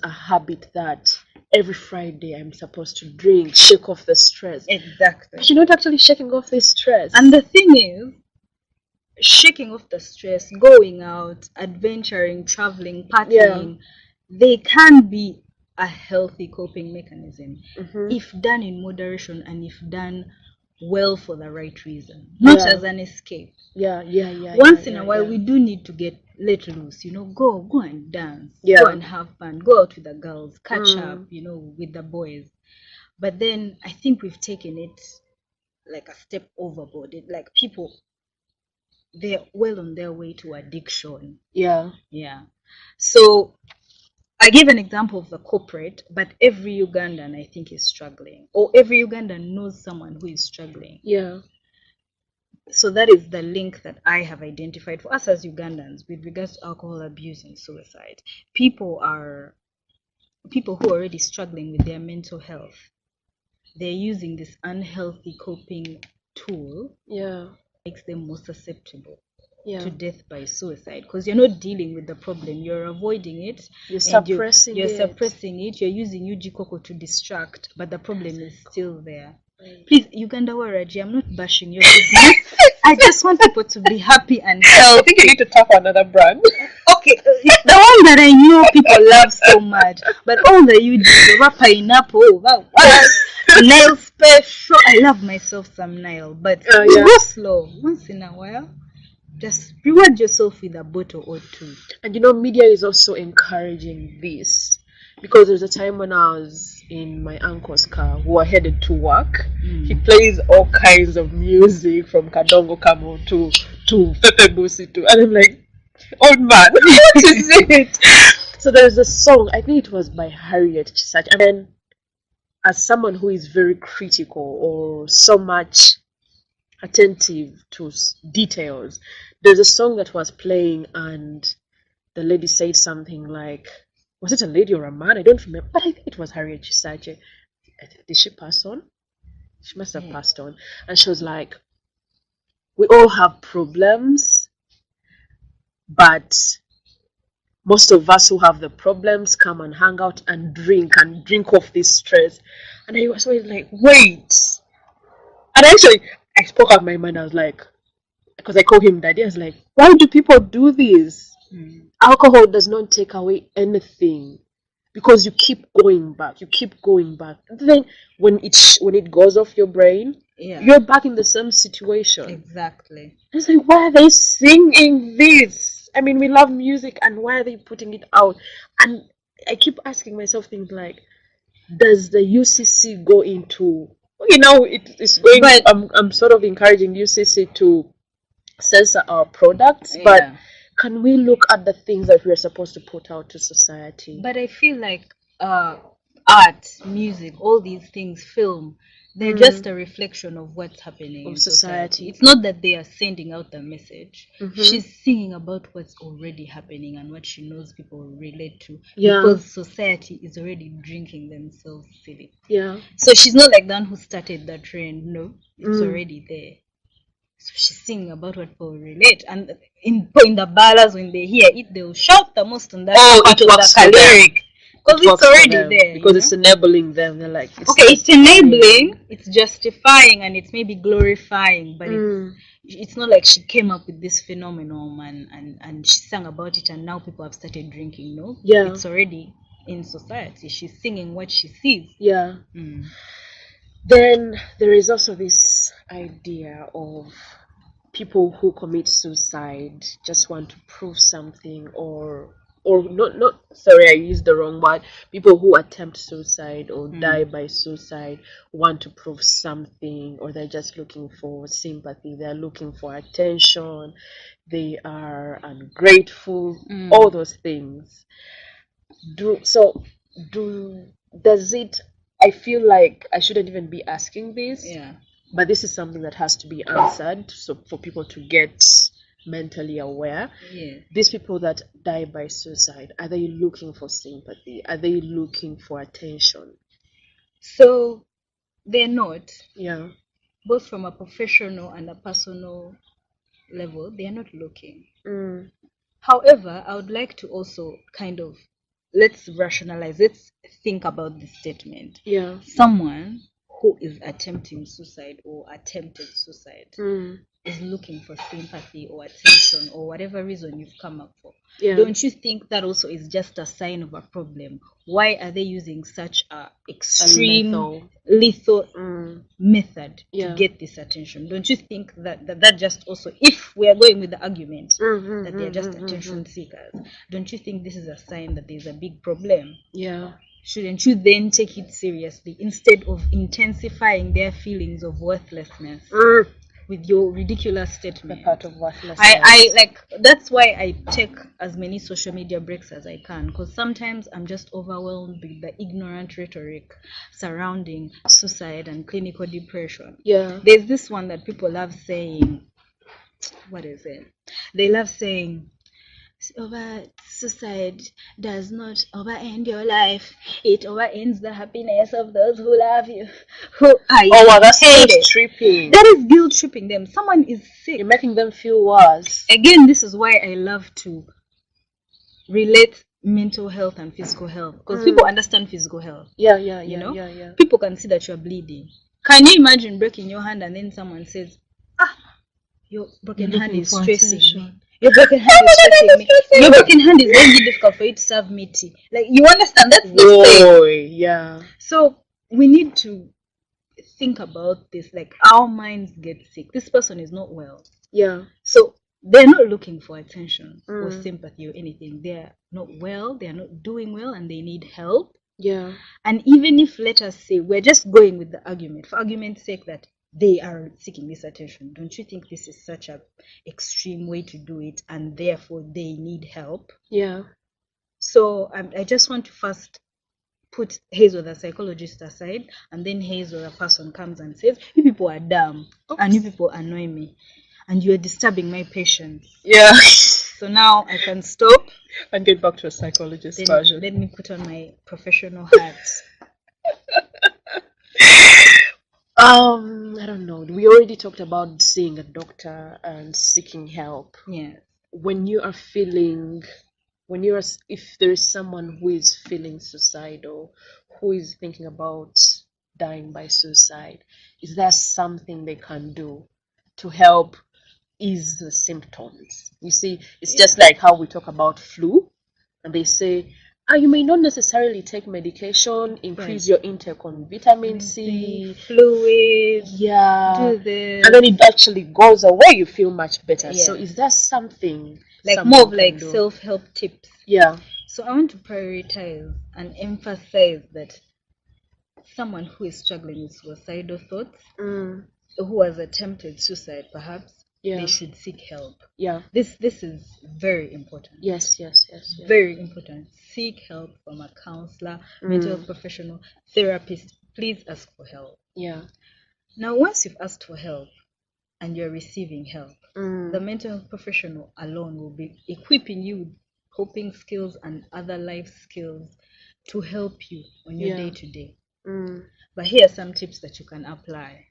a habit that every Friday I'm supposed to drink, shake off the stress. Exactly. But you're not actually shaking off this stress. And the thing is, shaking off the stress, going out, adventuring, traveling, partying, they can be a healthy coping mechanism if done in moderation and if done well for the right reason, not as an escape. Once in a while, we do need to get let loose, go and dance, go and have fun, go out with the girls, catch up, with the boys. But then I think we've taken it like a step overboard. Like people, they're well on their way to addiction. Yeah. So I gave an example of the corporate, but every Ugandan I think is struggling, or every Ugandan knows someone who is struggling. Yeah. So that is the link that I have identified for us as Ugandans with regards to alcohol abuse and suicide. People who are already struggling with their mental health. They're using this unhealthy coping tool. Makes them more susceptible to death by suicide, because you're not dealing with the problem, you're avoiding it, you're suppressing it, you're using UG Coco to distract, but the problem is still there. Please, Uganda Waraji, I'm not bashing your business. I just want people to be happy and healthy. I think you need to tap another brand. Okay, it's the one that I know people love so much, but all the UG, pineapple, nail special. I love myself some nail, but go slow. Once in a while, just reward yourself with a bottle or two. And media is also encouraging this, because there's a time when I was in my uncle's car, we were headed to work. He plays all kinds of music from Kadongo Kamo to Pepe Busi to, and I'm like, old man, what is it? So there's a song, I think it was by Harriet Chisachi, and then as someone who is very critical or so much attentive to details, there's a song that was playing and the lady said something like, was it a lady or a man? I don't remember, but I think it was Harriet Chisachi. Did she pass on? She must have passed on. And she was like, we all have problems, but most of us who have the problems come and hang out and drink off this stress. And I was always like, wait. And actually, I spoke out my mind. I was like, because I call him daddy, I was like, why do people do this? Alcohol does not take away anything, because you keep going back. And then when it goes off your brain, you're back in the same situation. Exactly. I was like, why are they singing this? I mean, we love music, and why are they putting it out? And I keep asking myself things like, does the UCC go into, it's going, but I'm sort of encouraging UCC to censor our products, but can we look at the things that we're supposed to put out to society? But I feel like art, music, all these things, film, They're just a reflection of what's happening in society. It's not that they are sending out the message. She's singing about what's already happening and what she knows people relate to, because society is already drinking themselves silly. So she's not like the one who started the trend. No, it's already there. So she's singing about what people relate, and in the ballads, when they hear it, they'll shout the most on that part of the lyric. Because it's already there. Because it's enabling them. They're like, it's enabling, it's justifying, and it's maybe glorifying, but it's not like she came up with this phenomenon and she sang about it and now people have started drinking. No, it's already in society. She's singing what she sees. Then there is also this idea of people who commit suicide just want to prove something, or not sorry, I used the wrong word. People who attempt suicide or die by suicide want to prove something, or they're just looking for sympathy, they're looking for attention, they are ungrateful, all those things. Does it, I feel like I shouldn't even be asking this, but this is something that has to be answered, so for people to get mentally aware. These people that die by suicide, are they looking for sympathy? Are they looking for attention? So they're not. Both from a professional and a personal level, they are not looking. However, I would like to also kind of, let's rationalize, let's think about this statement. Someone who is attempting suicide or attempted suicide is looking for sympathy or attention or whatever reason you've come up for. Don't you think that also is just a sign of a problem? Why are they using such a extreme, lethal method to get this attention? Don't you think that just also, if we are going with the argument that they are just attention seekers, don't you think this is a sign that there's a big problem? Shouldn't you then take it seriously instead of intensifying their feelings of worthlessness with your ridiculous statement? The part of worthlessness. I like, that's why I take as many social media breaks as I can, because sometimes I'm just overwhelmed with the ignorant rhetoric surrounding suicide and clinical depression. There's this one that people love saying, what is it? They love saying, suicide does not overend your life, it overends the happiness of those who love you. That's guilt tripping. That is guilt tripping them. Someone is sick, you're making them feel worse. Again, this is why I love to relate mental health and physical health, because people understand physical health. People can see that you're bleeding. Can you imagine breaking your hand and then someone says, your broken hand is stressing me. Your broken hand is stressing me. Your broken hand is very difficult for you to serve me tea. Like, you understand? That's the thing. So we need to think about this. Like, our minds get sick. This person is not well. So they're not looking for attention or sympathy or anything. They're not well. They're not doing well, and they need help. And even if, let us say, we're just going with the argument, for argument's sake, that they are seeking this attention, don't you think this is such an extreme way to do it, and therefore they need help? So I just want to first put Hazel, the psychologist, aside, and then Hazel, the person, comes and says, you people are dumb, and you people annoy me, and you are disturbing my patience. So now I can stop and get back to a psychologist version. Let me put on my professional hat. I don't know. We already talked about seeing a doctor and seeking help. When you are feeling, if there is someone who is feeling suicidal, who is thinking about dying by suicide, is there something they can do to help ease the symptoms? You see, it's just like how we talk about flu, and they say, you may not necessarily take medication, increase your intake on vitamin C, fluids, do this, and then it actually goes away. You feel much better. So is there something like more of like self-help tips? So I want to prioritize and emphasize that someone who is struggling with suicidal thoughts, who has attempted suicide perhaps, they should seek help. This is very important. Yes. Very important. Seek help from a counselor, mental health professional, therapist. Please ask for help. Now, once you've asked for help and you're receiving help, the mental health professional alone will be equipping you with coping skills and other life skills to help you on your day-to-day. But here are some tips that you can apply.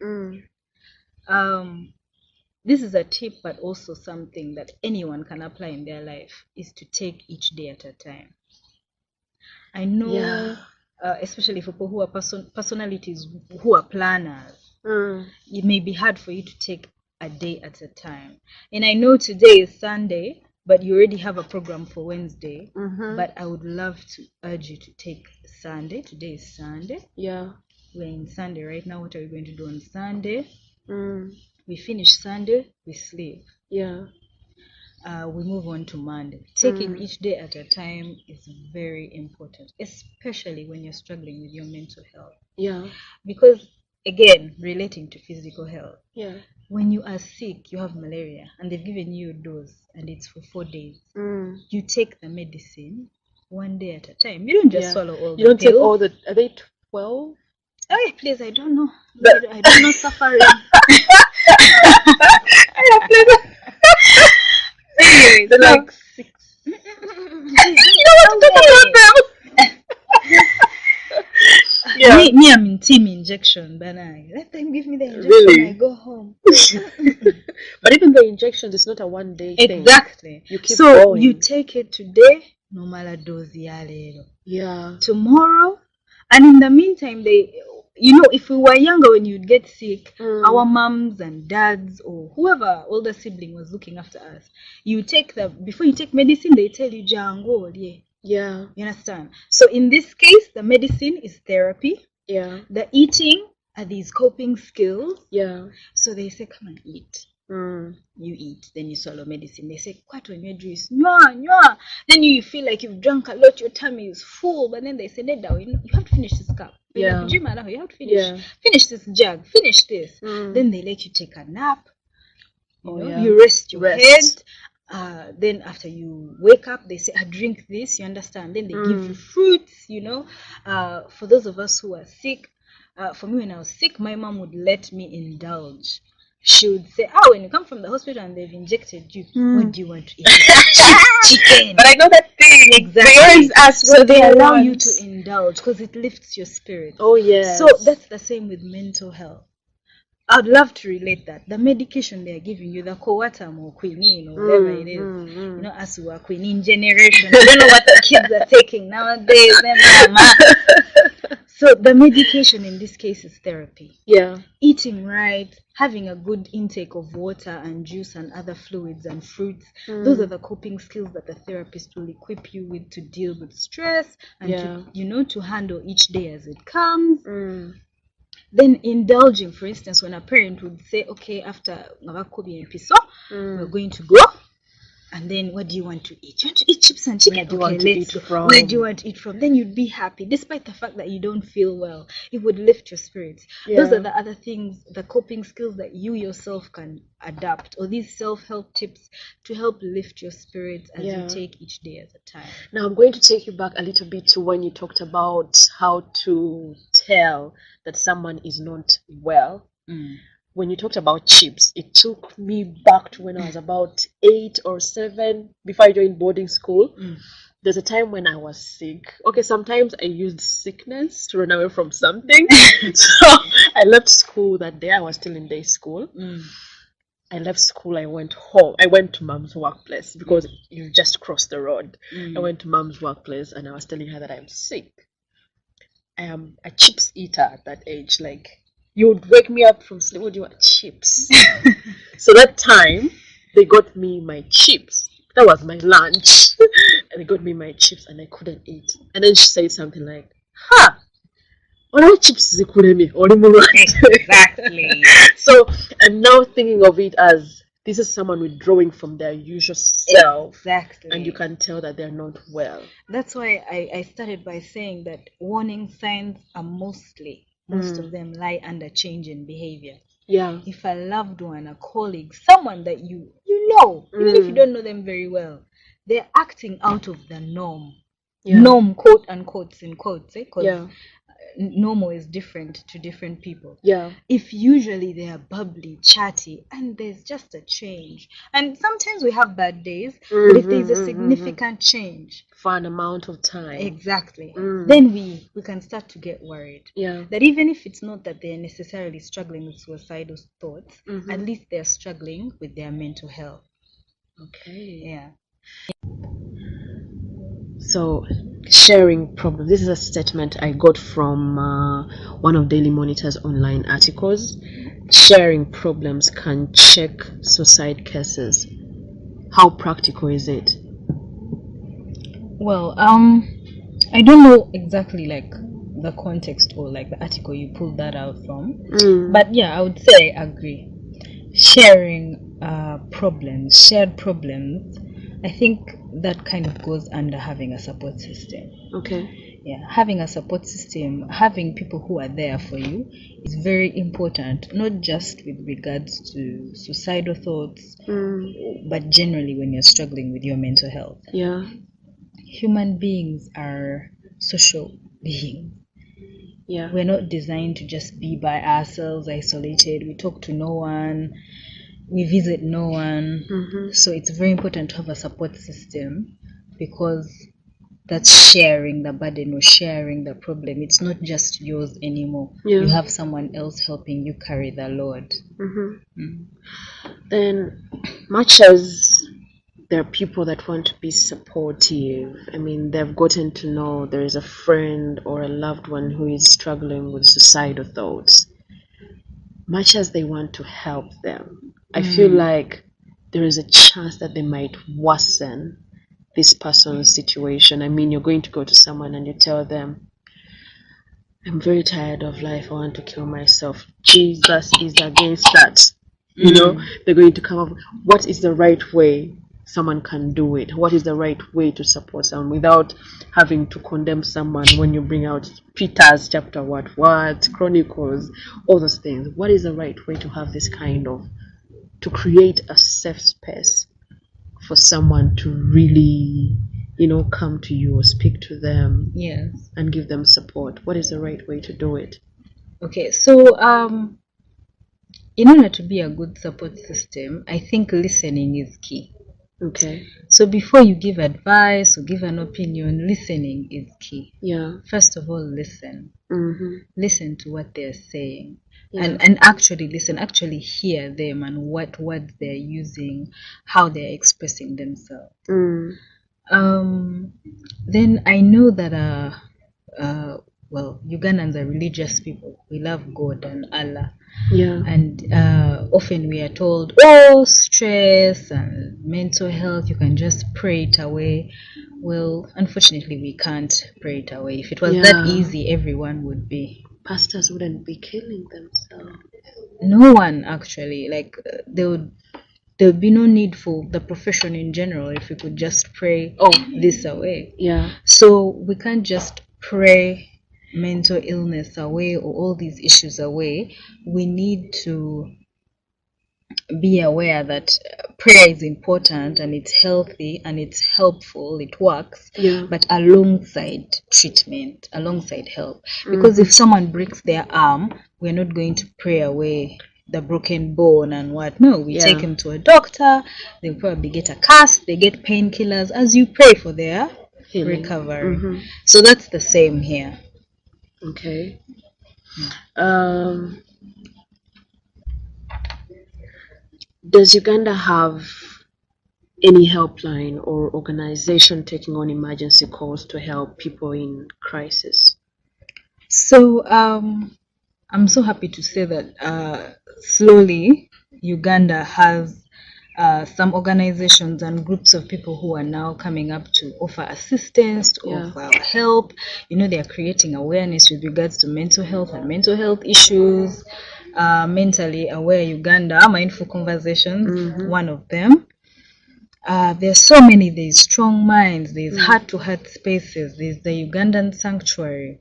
This is a tip, but also something that anyone can apply in their life, is to take each day at a time. I know, especially for people who are personalities, who are planners, it may be hard for you to take a day at a time. And I know today is Sunday, but you already have a program for Wednesday. But I would love to urge you to take Sunday. Today is Sunday. Yeah. We're in Sunday right now. What are we going to do on Sunday? We finish Sunday, we sleep. Yeah. We move on to Monday. Taking each day at a time is very important, especially when you're struggling with your mental health. Yeah. Because, again, relating to physical health. Yeah. When you are sick, you have malaria, and they've given you a dose, and it's for 4 days. You take the medicine one day at a time. You don't just swallow all the pills. You don't take all the... Are they 12? Oh, please, I don't know. I don't know suffering. Anyways, they're like 6. You don't want to talk about them. Me, I'm in team injection, but I let them give me the injection. Really? I go home. But even the injections, it's not a one-day thing. Exactly. You keep so going. You take it today, no matter dose yeah. tomorrow, and in the meantime, if we were younger when you'd get sick, our moms and dads or whoever older sibling was looking after us, before you take medicine, they tell you jango. Yeah. You understand? So in this case, the medicine is therapy. Yeah. The eating are these coping skills. Yeah. So they say, come and eat. You eat, then you swallow medicine. They say, quite on your juice, nywa. Then you feel like you've drunk a lot, your tummy is full, but then they say, you have to finish this cup. You have to finish this jug, finish this. Then they let you take a nap. You rest your head. Then after you wake up, they say, drink this, you understand? Then they give you fruits, For those of us who are sick, for me when I was sick, my mom would let me indulge. She would say, when you come from the hospital and they've injected you, what do you want to eat? Chicken. But I know that thing. Exactly. They always ask so they allow you to indulge because it lifts your spirit. Oh, yeah. So that's the same with mental health. I'd love to relate that. The medication they're giving you, the Coatam or quinine or whatever it is, as we are quinine generation, I don't know what the kids are taking nowadays. So the medication in this case is therapy. Yeah. Eating right, having a good intake of water and juice and other fluids and fruits. Those are the coping skills that the therapist will equip you with to deal with stress and to handle each day as it comes. Then indulging, for instance, when a parent would say, okay, after we're going to go. And then what do you want to eat? You want to eat chips and chicken? Where do you want to eat from? Where do you want to eat from? Then you'd be happy. Despite the fact that you don't feel well, it would lift your spirits. Yeah. Those are the other things, the coping skills that you yourself can adapt, or these self-help tips to help lift your spirits as you take each day at a time. Now, I'm going to take you back a little bit to when you talked about how to tell that someone is not well. When you talked about chips, it took me back to when I was about 8 or 7 before I joined boarding school. There's a time when I was sick. Okay, sometimes I used sickness to run away from something. So I left school that day. I was still in day school. I left school. I went home. I went to mom's workplace because you just crossed the road. I went to mom's workplace and I was telling her that I'm sick. I am a chips eater at that age. Like, you would wake me up from sleep. What do you want? Chips. So that time, they got me my chips. That was my lunch. And they got me my chips and I couldn't eat. And then she said something like, what chips zikuremi? Exactly. So I'm now thinking of it as this is someone withdrawing from their usual self. Exactly. And you can tell that they're not well. That's why I started by saying that warning signs are most of them lie under change in behavior. Yeah. If a loved one, a colleague, someone that you know, even if you don't know them very well, they're acting out of the norm. Norm, quote unquote, in quotes, because normal is different to different people. Yeah. If usually they are bubbly, chatty, and there's just a change, and sometimes we have bad days, but if there's a significant change for an amount of time, exactly, then we can start to get worried. Yeah. That even if it's not that they're necessarily struggling with suicidal thoughts, at least they're struggling with their mental health. Okay. Yeah. So, sharing problems. This is a statement I got from one of Daily Monitor's online articles. Sharing problems can check suicide cases. How practical is it? Well, I don't know exactly like the context or like the article you pulled that out from, but yeah, I would say I agree. Sharing shared problems, I think that kind of goes under having a support system. Okay. Yeah, having a support system, having people who are there for you is very important, not just with regards to suicidal thoughts, but generally when you're struggling with your mental health. Yeah. Human beings are social beings. Yeah. We're not designed to just be by ourselves, isolated. We talk to no one. We visit no one. So it's very important to have a support system, because that's sharing the burden or sharing the problem. It's not just yours anymore. Yeah. You have someone else helping you carry the load. Then, much as there are people that want to be supportive, I mean, they've gotten to know there is a friend or a loved one who is struggling with suicidal thoughts, much as they want to help them, I feel like there is a chance that they might worsen this person's situation. I mean, you're going to go to someone and you tell them, I'm very tired of life, I want to kill myself. Jesus is against that. You know, they're going to come up, what is the right way someone can do it? What is the right way to support someone without having to condemn someone when you bring out Peter's chapter, what, Chronicles, all those things? What is the right way to have this kind of, to create a safe space for someone to really, you know, come to you or speak to them, Yes, and give them support? What is the right way to do it? Okay, so in order to be a good support system, I think listening is key. Okay. So before you give advice or give an opinion, listening is key. Yeah. First of all, listen. Listen to what they're saying. Yeah. And actually listen, actually hear them and what words they're using, how they're expressing themselves. Then I know that well, Ugandans are religious people. We love God and Allah. Yeah. And often we are told, oh, stress and mental health, you can just pray it away. Well, unfortunately, we can't pray it away. If it was that easy, everyone would be. Pastors wouldn't be killing themselves. No one, actually. Like, there would be no need for the profession in general if we could just pray this away. Yeah. So we can't just pray mental illness away or all these issues away. We need to be aware that prayer is important and it's healthy and it's helpful, it works, but alongside treatment, alongside help. Because if someone breaks their arm, we're not going to pray away the broken bone and what. No, we take him to a doctor, they'll probably get a cast, they get painkillers as you pray for their recovery. So that's the same here. Okay. Does Uganda have any helpline or organization taking on emergency calls to help people in crisis? So I'm so happy to say that slowly Uganda has some organizations and groups of people who are now coming up to offer assistance, to offer help. You know, they are creating awareness with regards to mental health and mental health issues. Mentally Aware Uganda, Mindful Conversations, one of them. There's so many. There's Strong Minds, there's Heart-to-Heart Spaces, there's the Ugandan Sanctuary.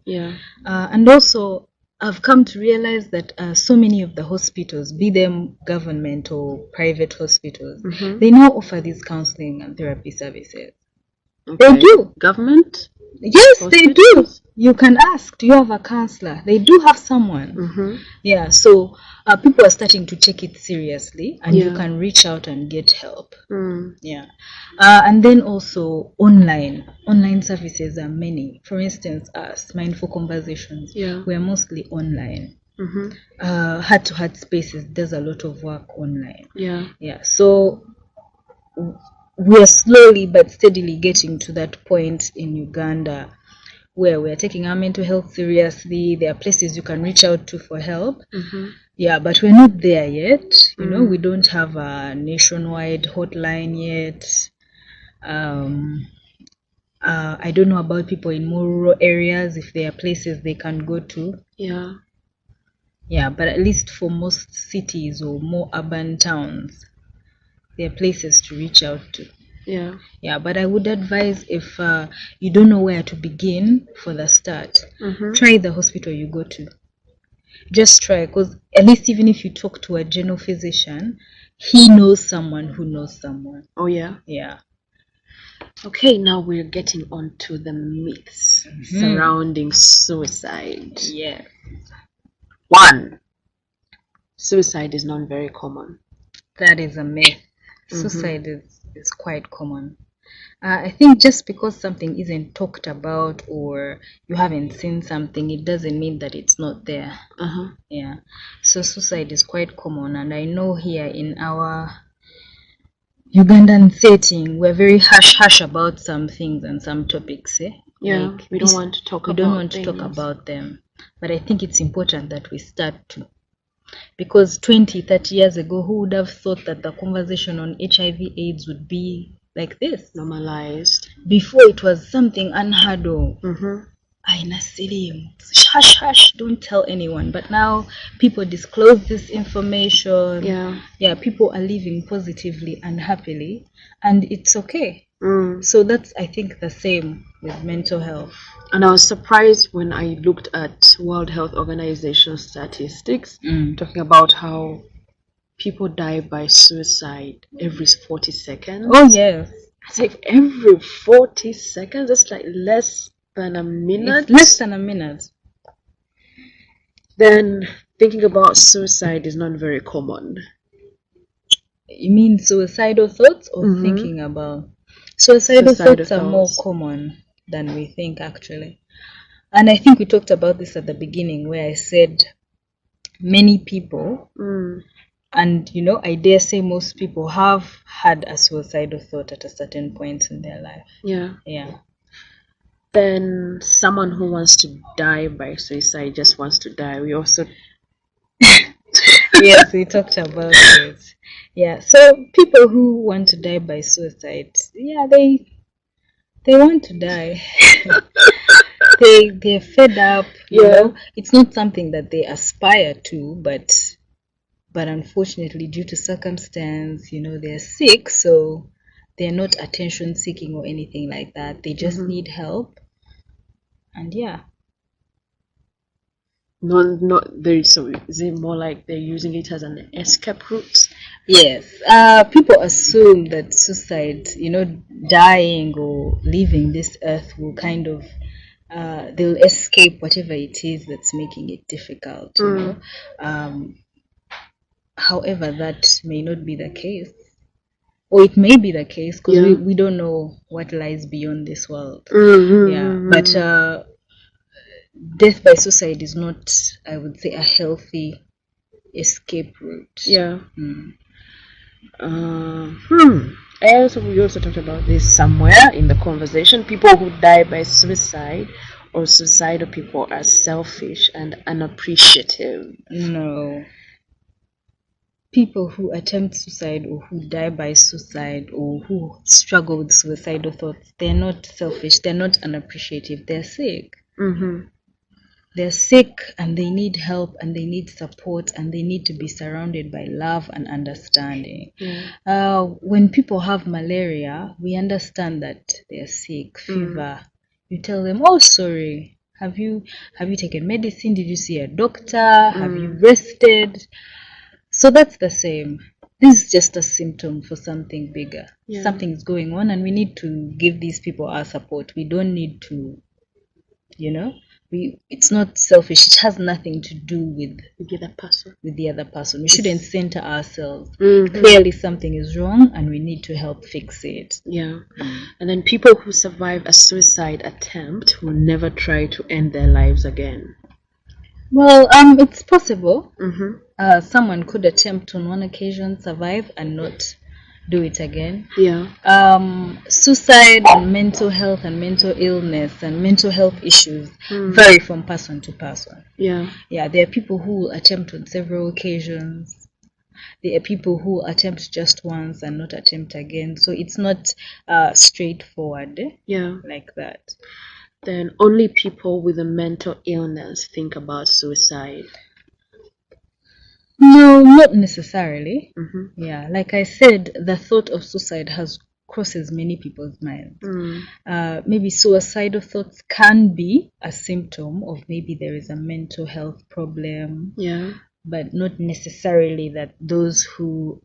And also, I've come to realize that so many of the hospitals, be them government or private hospitals, they now offer these counseling and therapy services. Okay. They do. Government? Yes, hospitals? they do. you can ask, do you have a counselor? They do have someone. Yeah, so people are starting to take it seriously, and you can reach out and get help. Yeah. And then also online services are many. For instance, us, Mindful Conversations, we are mostly online. Heart-to-heart spaces, there's a lot of work online. Yeah, so we are slowly but steadily getting to that point in Uganda where we are taking our mental health seriously. There are places you can reach out to for help. Yeah, but we're not there yet. You know, we don't have a nationwide hotline yet. I don't know about people in more rural areas, if there are places they can go to. Yeah, but at least for most cities or more urban towns, there are places to reach out to. Yeah, but I would advise, if you don't know where to begin for the start, try the hospital you go to. Just try, because at least even if you talk to a general physician, he knows someone who knows someone. Yeah. Okay, now we're getting on to the myths surrounding suicide. Yeah. 1, suicide is not very common. That is a myth. Suicide is quite common. I think just because something isn't talked about or you haven't seen something, it doesn't mean that it's not there. Yeah. So suicide is quite common, and I know here in our Ugandan setting, we're very hush about some things and some topics. Like we don't want to talk about them. But I think it's important that we start to. Because 20, 30 years ago, who would have thought that the conversation on HIV/AIDS would be like this? Normalized. Before, it was something unheard of. Hush, hush, don't tell anyone. But now people disclose this information. Yeah, people are living positively and happily, and it's okay. So that's, I think, the same with mental health. And I was surprised when I looked at World Health Organization statistics, talking about how people die by suicide every 40 seconds. Oh, yes. It's like every 40 seconds. That's like less than a minute. It's less than a minute. Then thinking about suicide is not very common. You mean suicidal thoughts or thinking about? Suicidal thoughts are more common than we think, actually. And I think we talked about this at the beginning, where I said many people, and you know, I dare say most people have had a suicidal thought at a certain point in their life. Yeah. Then someone who wants to die by suicide just wants to die. We also yes, we talked about it. Yeah, so people who want to die by suicide, yeah, they want to die. They're fed up. You know, it's not something that they aspire to, but unfortunately, due to circumstance, you know, they're sick, so they're not attention seeking or anything like that. They just need help, and yeah. So is it more like they're using it as an escape route? Yes. People assume that suicide, you know, dying or leaving this earth will kind of, they'll escape whatever it is that's making it difficult, you know. However, that may not be the case. Or it may be the case, because we don't know what lies beyond this world. But death by suicide is not, I would say, a healthy escape route. We also talked about this somewhere in the conversation. People who die by suicide or suicidal people are selfish and unappreciative. No. People who attempt suicide or who die by suicide or who struggle with suicidal thoughts, they're not selfish, they're not unappreciative, they're sick. They're sick and they need help and they need support and they need to be surrounded by love and understanding. When people have malaria, we understand that they're sick, fever. You tell them, oh, sorry, have you taken medicine? Did you see a doctor? Have you rested? So that's the same. This is just a symptom for something bigger. Something is going on and we need to give these people our support. We don't need to It's not selfish. It has nothing to do with the other person. We shouldn't center ourselves. Clearly something is wrong and we need to help fix it. Yeah. And then people who survive a suicide attempt will never try to end their lives again. Well, it's possible. Someone could attempt on one occasion, survive, and not do it again. Yeah. Suicide and mental health and mental illness and mental health issues vary from person to person. Yeah. Yeah, there are people who attempt on several occasions. There are people who attempt just once and not attempt again. So it's not straightforward. Yeah. Like that. Then only people with a mental illness think about suicide. No, not necessarily. Yeah, like I said, the thought of suicide crosses many people's minds. Maybe suicidal thoughts can be a symptom of maybe there is a mental health problem. Yeah. But not necessarily that those who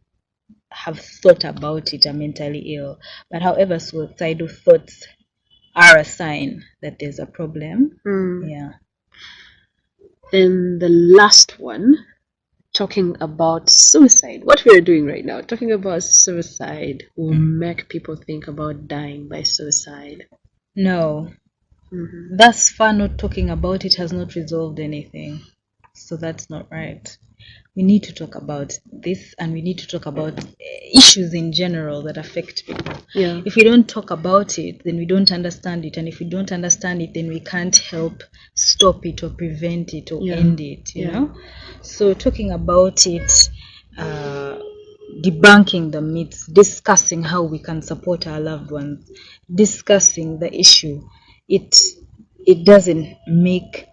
have thought about it are mentally ill. But however, suicidal thoughts are a sign that there's a problem. Yeah. Then the last one, talking about suicide. What we are doing right now, talking about suicide, will make people think about dying by suicide. No. Thus far, not talking about it has not resolved anything. So that's not right. We need to talk about this, and we need to talk about issues in general that affect people. Yeah. If we don't talk about it, then we don't understand it, and if we don't understand it, then we can't help stop it or prevent it or end it. You know. So talking about it, debunking the myths, discussing how we can support our loved ones, discussing the issue, it doesn't make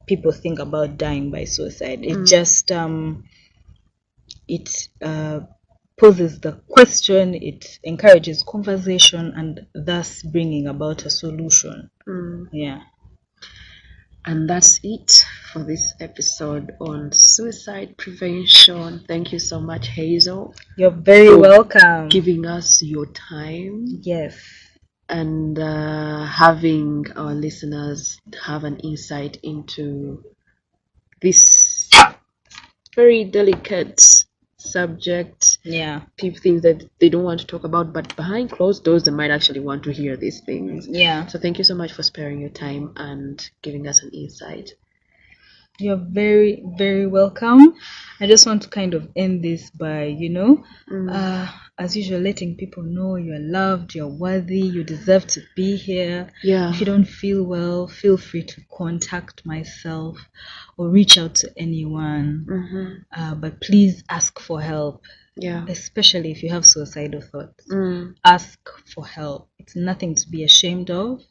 people think about dying by suicide. It just poses the question, it encourages conversation, and thus bringing about a solution. Yeah. And that's it for this episode on suicide prevention. Thank you so much, Hazel. You're very welcome. Giving us your time. Yes. And having our listeners have an insight into this very delicate subject. Yeah. People think that they don't want to talk about, but behind closed doors, they might actually want to hear these things. Yeah. So thank you so much for sparing your time and giving us an insight. You're very, very welcome. I just want to kind of end this by, as usual, letting people know you're loved, you're worthy, you deserve to be here. Yeah. If you don't feel well, feel free to contact myself or reach out to anyone. But please ask for help. Yeah. Especially if you have suicidal thoughts. Ask for help. It's nothing to be ashamed of.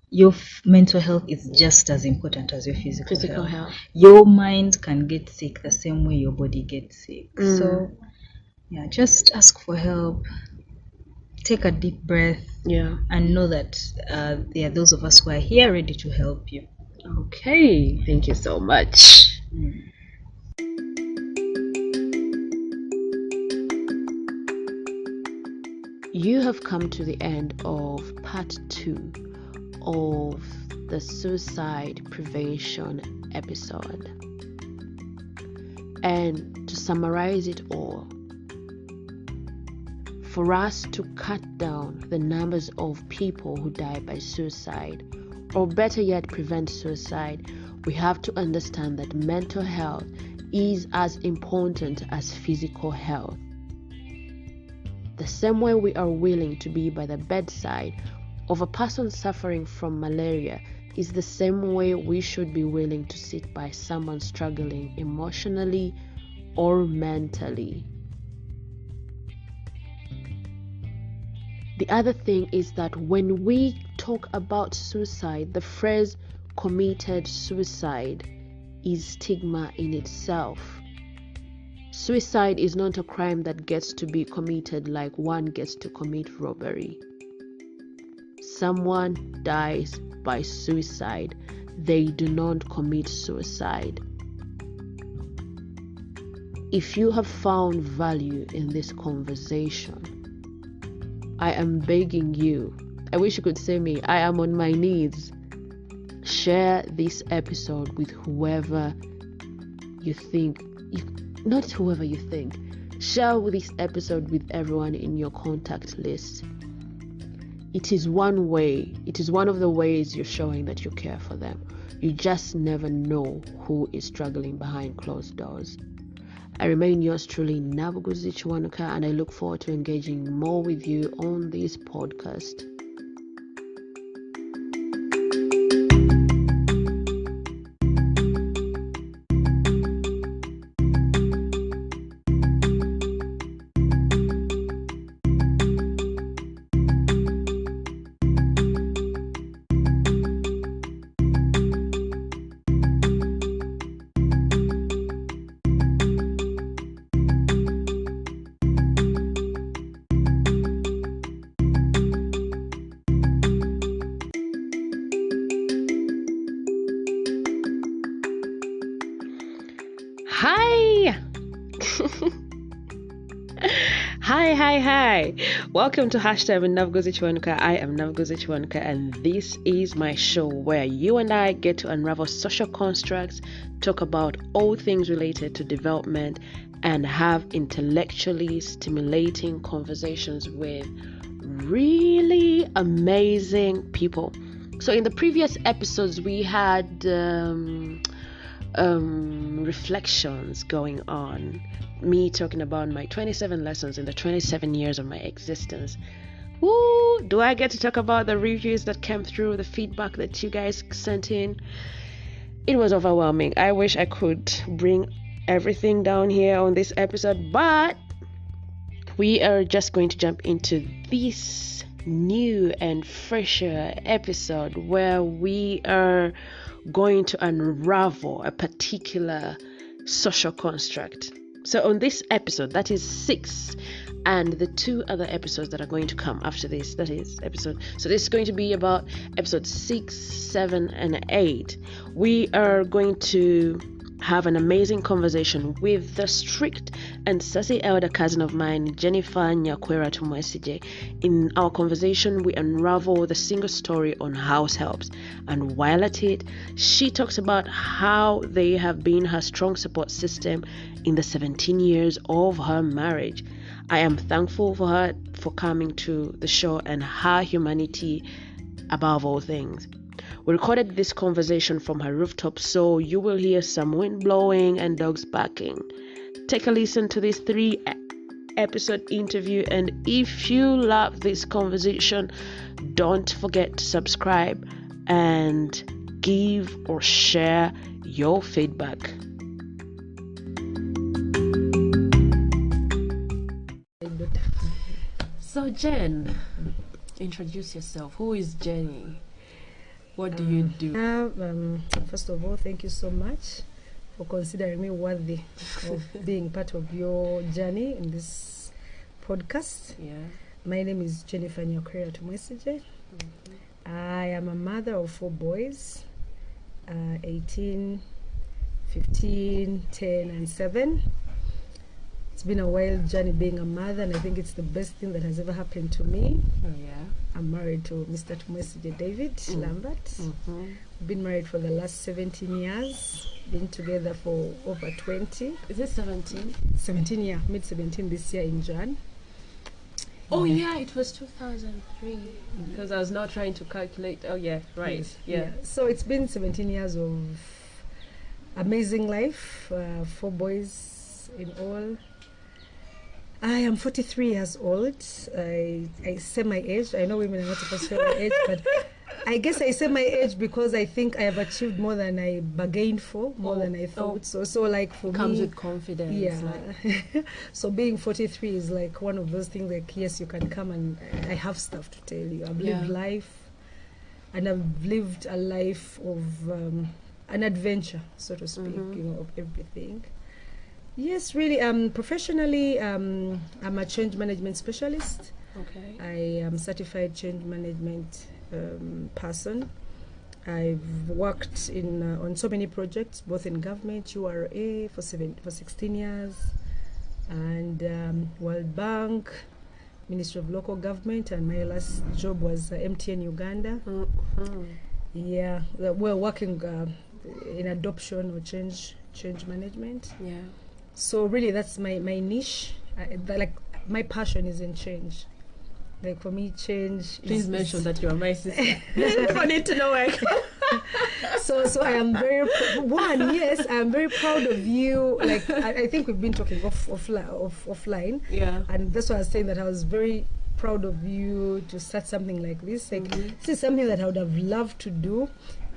Your mental health is just as important as your physical health. Your mind can get sick the same way your body gets sick. So, yeah, just ask for help. Take a deep breath. Yeah. And know that there are those of us who are here ready to help you. Okay. Thank you so much. You have come to the end of part 2 of the suicide prevention episode. And to summarize it all, for us to cut down the numbers of people who die by suicide, or better yet, prevent suicide, we have to understand that mental health is as important as physical health. The same way we are willing to be by the bedside of a person suffering from malaria is the same way we should be willing to sit by someone struggling emotionally or mentally. The other thing is that when we talk about suicide, the phrase committed suicide is stigma in itself. Suicide is not a crime that gets to be committed like one gets to commit robbery. Someone dies by suicide. They do not commit suicide. If you have found value in this conversation, I am begging you. I wish you could see me. I am on my knees. share this episode with whoever you think, not whoever you think, share this episode with everyone in your contact list. It is one of the ways you're showing that you care for them. You just never know who is struggling behind closed doors. I remain yours truly, Nabuguzi Chiwanuka, and I look forward to engaging more with you on this podcast. Hi. Welcome to Hashtag with Nabuguzi Chiwanuka. I am Nabuguzi Chiwanuka, and this is my show where you and I get to unravel social constructs, talk about all things related to development, and have intellectually stimulating conversations with really amazing people. So in the previous episodes, we had reflections going on, me talking about my 27 lessons in the 27 years of my existence. Woo! Do I get to talk about the reviews that came through, the feedback that you guys sent in? It was overwhelming. I wish I could bring everything down here on this episode, but we are just going to jump into this new and fresher episode where we are going to unravel a particular social construct. So on this episode, that is 6, and the 2 other episodes that are going to come after this, that is episode, so this is going to be about episode 6, 7, and 8. We are going to have an amazing conversation with the strict and sassy elder cousin of mine, Jennifer Nyakwera Tumwesije. In our conversation, we unravel the single story on house helps, and while at it, she talks about how they have been her strong support system in the 17 years of her marriage. I am thankful for her for coming to the show and her humanity above all things. We recorded this conversation from her rooftop, so you will hear some wind blowing and dogs barking. Take a listen to this 3-episode interview, and if you love this conversation, don't forget to subscribe and give or share your feedback. So Jen, introduce yourself. Who is Jenny? What do you do? First of all, thank you so much for considering me worthy of being part of your journey in this podcast. Yeah. My name is Jennifer Nyakwera Tumwesije. I am a mother of 4 boys, 18, 15, 10, and 7. It's been a wild journey being a mother, and I think it's the best thing that has ever happened to me. Oh, yeah. I'm married to Mr. Tumwesije David Lambert. We've been married for the last 17 years. Been together for over 20. Is it 17? 17, yeah. Mid-17 this year in Jan. Oh, yeah, it was 2003. Because I was now trying to calculate. Oh, yeah, right. Yes, yeah. So it's been 17 years of amazing life. 4 boys in all. I am 43 years old. I say my age. I know women are not supposed to say my age, but I guess I say my age because I think I have achieved more than I bargained for, more than I thought. So like for me, comes with confidence. Yeah. Like. So being 43 is like one of those things. Like, yes, you can come and I have stuff to tell you. I've lived life, and I've lived a life of an adventure, so to speak. You know, of everything. Yes, really. Professionally, I'm a change management specialist. Okay. I am certified change management person. I've worked on so many projects, both in government, URA for 16 years, and World Bank, Ministry of Local Government, and my last job was MTN Uganda. Yeah, we're working in adoption or change management. Yeah. So really, that's my niche. Like my passion is in change. Like for me, change. Please mention that you are my sister. I need to know. So I am very yes, I am very proud of you. Like I think we've been talking offline. Yeah. And that's why I was saying that I was very proud of you to start something like this. Like this is something that I would have loved to do,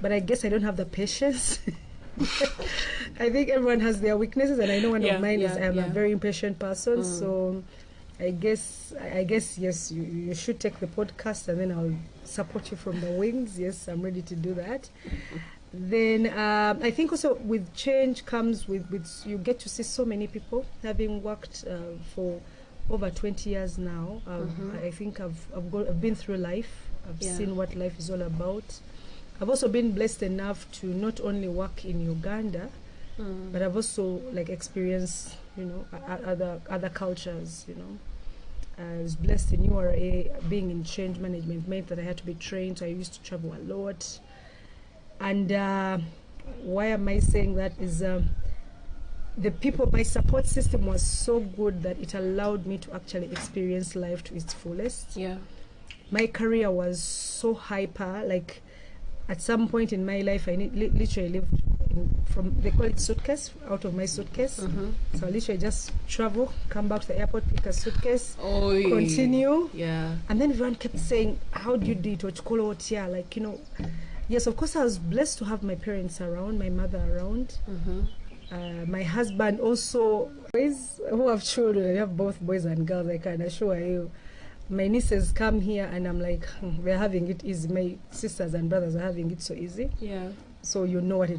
but I guess I don't have the patience. I think everyone has their weaknesses, and I know one of mine is I'm a very impatient person. So I guess yes, you should take the podcast, and then I'll support you from the wings. Yes, I'm ready to do that. Then I think also with change comes with you get to see so many people. Having worked for over 20 years now, I think I've been through life. I've seen what life is all about. I've also been blessed enough to not only work in Uganda, but I've also like experienced, other cultures, I was blessed in URA. Being in change management meant that I had to be trained, so I used to travel a lot. And why am I saying that is the people, my support system was so good that it allowed me to actually experience life to its fullest. Yeah. My career was so hyper, like at some point in my life, I literally lived they call it suitcase, out of my suitcase. So I literally just travel, come back to the airport, pick a suitcase, continue. Yeah. And then everyone kept saying, how do you do it? Like, yes, of course I was blessed to have my parents around, my mother around. My husband also, boys who have children, I have both boys and girls, I can assure you. My nieces come here and I'm like, they're having it easy. My sisters and brothers are having it so easy. Yeah. So you know what it means.